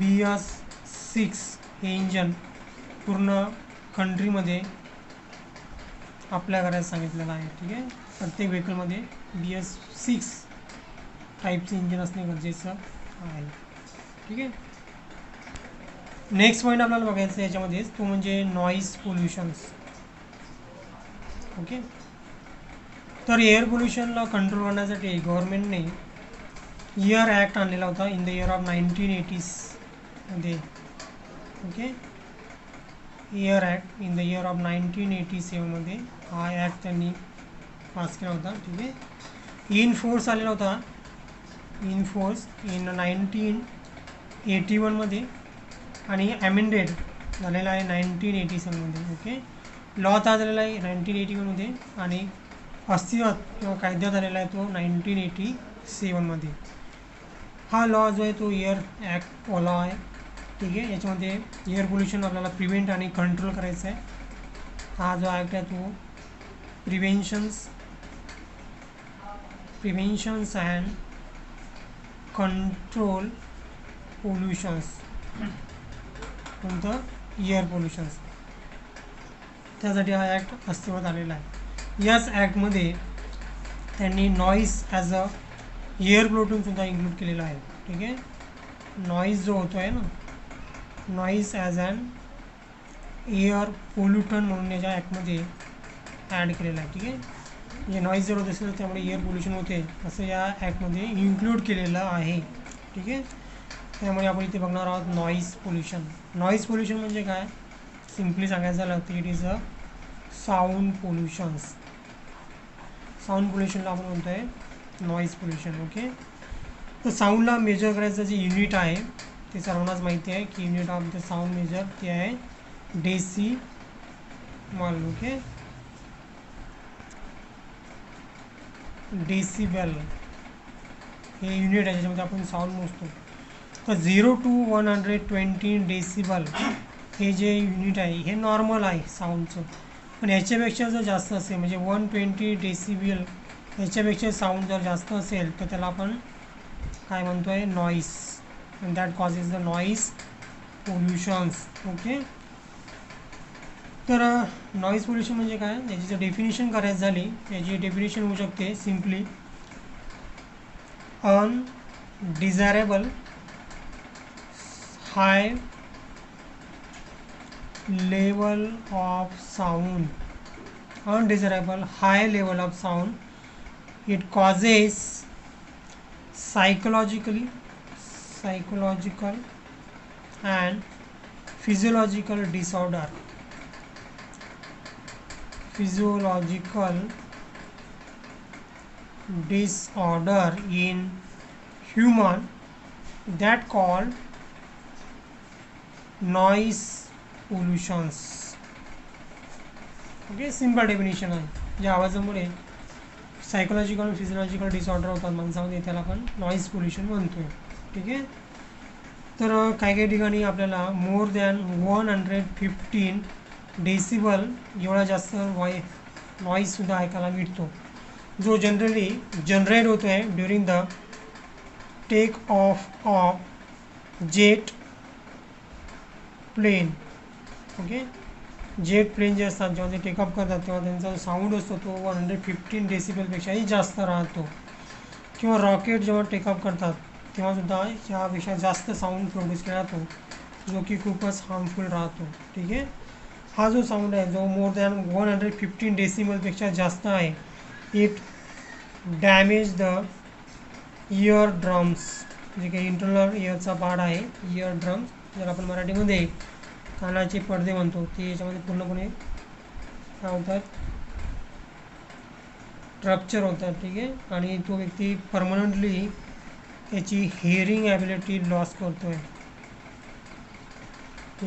S1: BS6 हे इंजन पूर्ण कंट्रीमध्ये अप्लाय करायला सांगितलेलं आहे. ठीक आहे. प्रत्येक व्हेकलमध्ये BS6 टाईपचं इंजन असणे गरजेचं आहे. ठीक आहे. नेक्स्ट पॉईंट आपल्याला बघायचं आहे याच्यामध्येच, तो म्हणजे नॉईज पोल्युशन्स. ओके. तर एअर पोल्युशनला कंट्रोल करण्यासाठी गव्हर्नमेंटने इयर ॲक्ट आणलेला होता in the year of 1980s मध्ये. Okay. Year act in the year of 1987 मध्ये हा ॲक्ट त्यांनी पास केला होता. ठीक आहे. इन फोर्स आलेला होता, इन फोर्स इन 1981 मध्ये, आणि ॲमेंडेड झालेला आहे 1987 मध्ये. ओके. लॉ तयार झालेला आहे 1981 मध्ये, आणि अस्तित्वात किंवा कायद्यात आलेला आहे तो 1987 मध्ये. हा लॉ जो आहे तो एअर ॲक्ट लॉ आहे. ठीक आहे. याच्यामध्ये एअर पोल्युशन आपल्याला प्रिव्हेंट आणि कंट्रोल करायचं आहे. हा जो ॲक्ट आहे तो प्रिव्हेन्शन्स अँड कंट्रोल पोल्युशन्स, कोणतं, एअर पोल्युशन्स, त्यासाठी हा ॲक्ट अस्तित्वात आलेला आहे. याच ॲक्टमध्ये त्यांनी नॉईज ॲज अ एअर पोल्युटनसुद्धा इन्क्लूड केलेला आहे. ठीक आहे. नॉईज जो होतो आहे ना, noise as an air pollutant म्हणून याच्या ॲक्टमध्ये ॲड केलेलं आहे. ठीक आहे. म्हणजे नॉईज जर होत असेल त्यामुळे एअर पोल्युशन होते असं या ॲक्टमध्ये इन्क्लूड केलेलं आहे. ठीक आहे. त्यामुळे आपण इथे बघणार आहोत नॉईज पोल्युशन. नॉईज पोल्युशन म्हणजे काय, सिम्पली सांगायचं झालं तर it is a sound pollutions. Sound पोल्युशनला आपण म्हणतो आहे नॉईज पोल्युशन. ओके. तर साऊंडला मेजर करायचं जे युनिट आहे ते सर्वांनाच माहिती आहे की unit of the sound measure ते आहे डेसिबल. ओके. डेसिबल हे युनिट आहे ज्याच्यामध्ये आपण साऊंड मोजतो. तर 0 to 120 डेसिबल हे जे युनिट आहे हे नॉर्मल आहे साऊंडचं, पण याच्यापेक्षा जर जास्त असेल म्हणजे 120 डेसिबल याच्यापेक्षा साऊंड जर जास्त असेल तर त्याला आपण काय म्हणतो आहे, noise, and that causes the noise pollutions. Okay. तर नॉईज पोल्युशन म्हणजे काय, याची जर डेफिनेशन करायची झाली याची डेफिनेशन होऊ शकते simply undesirable high level of sound, undesirable high level of sound. It causes psychological and physiological disorder in human that called noise pollutions. Okay. Simple definition आहे. ज्या आवाजामुळे सायकोलॉजिकल फिजिओलॉजिकल डिसऑर्डर होतात माणसामध्ये त्याला आपण नॉईज पोल्युशन म्हणतो आहे. ठीक आहे. तर काही ठिकाणी आपल्याला मोर दॅन 115 डेसिबल एवढा जास्त नॉईजसुद्धा ऐकायला मिळतो, जो जनरली जनरेट होतो आहे during the take off jet plane. Okay. Jet plane जे असतात जेव्हा ते टेकअप करतात तेव्हा त्यांचा जो साऊंड असतो तो 115 डेसिबलपेक्षाही जास्त राहतो, किंवा रॉकेट जेव्हा टेकअप करतात तेव्हासुद्धा यापेक्षा जास्त साऊंड प्रोड्यूस केला जातो, जो की खूपच हार्मफुल राहतो. ठीक आहे. हा जो साऊंड आहे जो मोर दॅन 115 डेसिबलपेक्षा जास्त आहे, it damage the year drums, जे काही इंटरनल इयरचा पार्ट आहे इयर ड्रम्स, जर आपण मराठीमध्ये कानाचे पडदे म्हणतो, ते याच्यामध्ये पूर्णपणे काय होतात, रप्चर होतात. ठीक आहे. आणि तो व्यक्ती परमनंटली त्याची हिअरिंग ॲबिलिटी लॉस करतो आहे,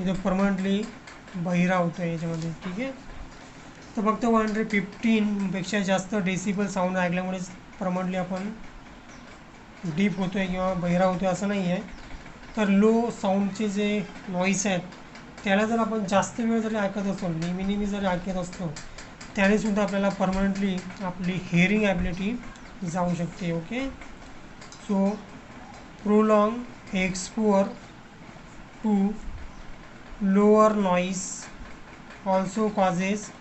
S1: तो परमनंटली बहिरा होतो आहे याच्यामध्ये. ठीक आहे. तर फक्त 115पेक्षा जास्त डेसिबल साऊंड ऐकल्यामुळेच परमनंटली आपण डीप होतो आहे किंवा बहिरा होतो आहे असं नाही आहे. तर लो साऊंडचे जे नॉईस आहेत त्याला जर आपण जास्त वेळ जरी ऐकत असतो, नेहमी जरी ऐकत असतो, त्यानेसुद्धा आपल्याला परमनंटली आपली हिअरिंग ॲबिलिटी जाऊ शकते. Okay, so prolong exposure to lower noise also causes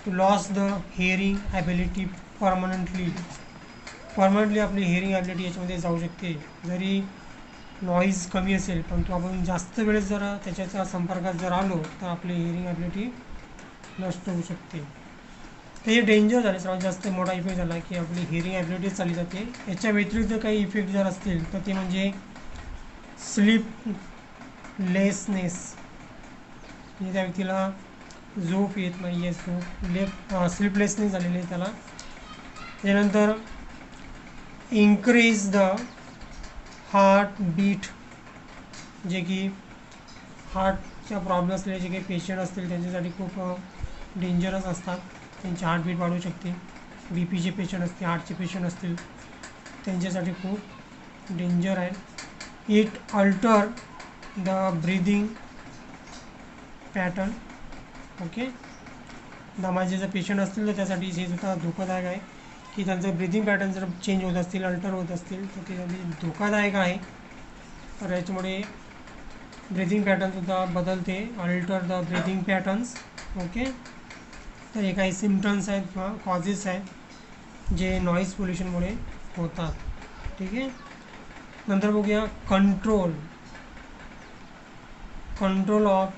S1: to lose the hearing ability permanently आपली हिअरिंग ॲबिलिटी याच्यामध्ये जाऊ शकते. जरी नॉईज कमी असेल परंतु आपण जास्त वेळेस जर त्याच्या संपर्कात जर आलो तर आपली हिअरिंग ॲबिलिटी नष्ट होऊ शकते. तर हे डेंजर झाले, सर्वात जास्त मोठा इफेक्ट झाला की आपली हिअरिंग ॲबिलिटी चालली जाते. याच्या व्यतिरिक्त काही इफेक्ट जर असतील तर ते म्हणजे स्लीपलेसनेस, म्हणजे त्या व्यक्तीला झोप येत नाही आहे, स्लीपलेसनेस झालेली आहे त्याला. त्यानंतर इन्क्रीज द हार्ट बीट, जे की हार्टचा प्रॉब्लेम असलेले जे काही पेशंट असतील त्यांच्यासाठी खूप डेंजरस असतात, त्यांची हार्टबीट वाढू शकते. बी पीचे पेशंट असतील, हार्टचे पेशंट असतील त्यांच्यासाठी खूप डेंजर आहे. It alter the breathing pattern. Okay, दमाचे जर पेशंट असतील तर त्यासाठी हे सुद्धा धोकादायक आहे की त्यांचं ब्रीदिंग पॅटर्न जर चेंज होत असतील, अल्टर होत असतील तर ते धोकादायक आहे. तर याच्यामुळे ब्रीदिंग पॅटर्नसुद्धा बदलते, alter the breathing patterns. Okay, तर हे काही सिम्पटम्स आहेत किंवा कॉजेस आहेत जे नॉईज पोल्युशनमुळे होतात. ठीक आहे, नंतर बघूया कंट्रोल ऑफ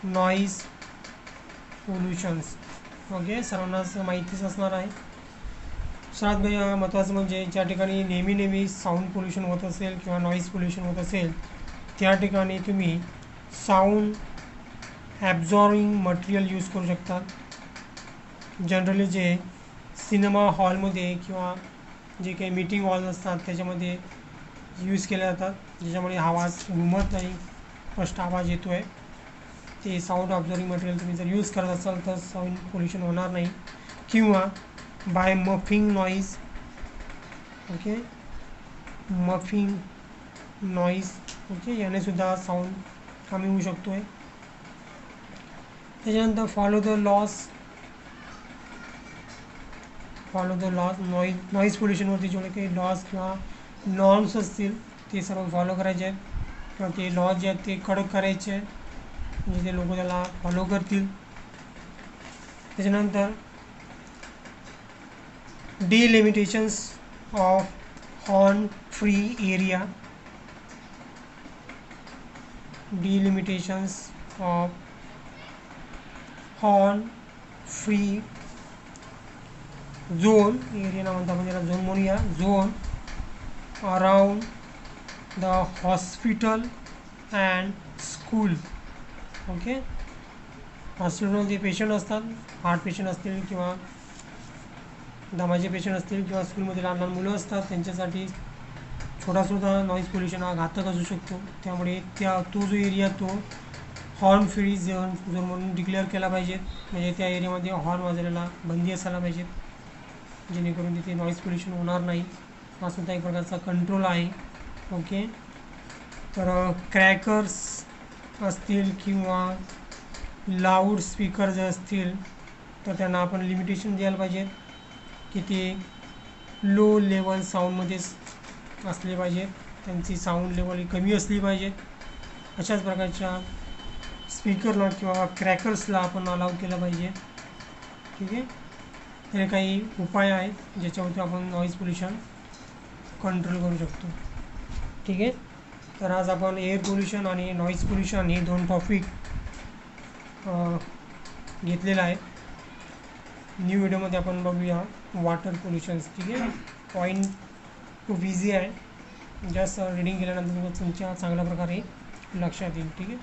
S1: नॉईज पोल्युशन्स. ओके, सर्वांनाच माहितीच असणार आहे. सर्वात महत्त्वाचं म्हणजे ज्या ठिकाणी नेहमी साऊंड पोल्युशन होत असेल किंवा नॉईज पोल्युशन होत असेल त्या ठिकाणी तुम्ही साऊंड ॲब्झॉर्बिंग मटेरियल यूज करू शकता. जनरली जे सिनेमा हॉलमध्ये किंवा जे काही मीटिंग हॉल असतात त्याच्यामध्ये यूज केले जातात, ज्याच्यामुळे आवाज घुमत नाही, स्पष्ट आवाज येतो आहे. ते साऊंड ॲब्झॉर्बिंग मटेरियल तुम्ही जर यूज करत असाल तर साऊंड पोल्युशन होणार नाही. किंवा by muffling noise. Okay, muffling noise. Okay, यानेसुद्धा साऊंड कमी होऊ शकतो आहे. त्याच्यानंतर फॉलो द लॉस नॉईज पोल्युशनवरती जेवढे काही लॉज किंवा नॉर्म्स असतील ते सर्व फॉलो करायचे आहेत किंवा ते लॉज जे आहेत ते कडक करायचे आहेत, म्हणजे ते लोक त्याला फॉलो करतील. त्याच्यानंतर delimitations of horn free area. Delimitations of horn free zone area ना म्हणता आपण त्याला झोन म्हणूया. Zone around the hospital and school. Okay, हॉस्पिटलमध्ये पेशंट असतात, हार्ट पेशंट असतील किंवा दमाचे पेशंट असतील किंवा स्कूलमध्ये लहान मुलं असतात त्यांच्यासाठी छोटासुद्धा नॉईज पोल्युशन हा घातक असू शकतो. त्यामुळे तो जो एरिया तो हॉर्न फ्री झोन म्हणून डिक्लेअर केला पाहिजे. म्हणजे त्या एरियामध्ये हॉर्न वाजवायला बंदी असायला पाहिजे, जेणेकरून तिथे नॉईज पोल्युशन होणार नाही. हा सुद्धा एक प्रकारचा कंट्रोल आहे. ओके, तर क्रॅकर्स असतील किंवा लाऊड स्पीकर जे असतील तर त्यांना आपण लिमिटेशन द्यायला पाहिजेत की ते लो लेवल साऊंडमध्येच असले पाहिजेत, त्यांची साऊंड लेवल कमी असली पाहिजेत. अशाच प्रकारच्या स्पीकरला किंवा क्रॅकर्सला आपण अलाउ केलं पाहिजे. ठीक आहे, हे काही उपाय आहेत ज्याच्यावरती आपण नॉईज पोल्युशन कंट्रोल करू शकतो. ठीक आहे, तर आज आपण एअर पोल्युशन आणि नॉईज पोल्युशन हे दोन टॉपिक घेतलेलं आहे. न्यू व्हिडिओमध्ये आपण बघूया वॉटर पोल्युशन्स. ठीक आहे, पॉईंट खूप इझी आहे, जास्त रीडिंग केल्यानंतर तुमच्या चांगल्या प्रकारे लक्षात येईल. ठीक आहे.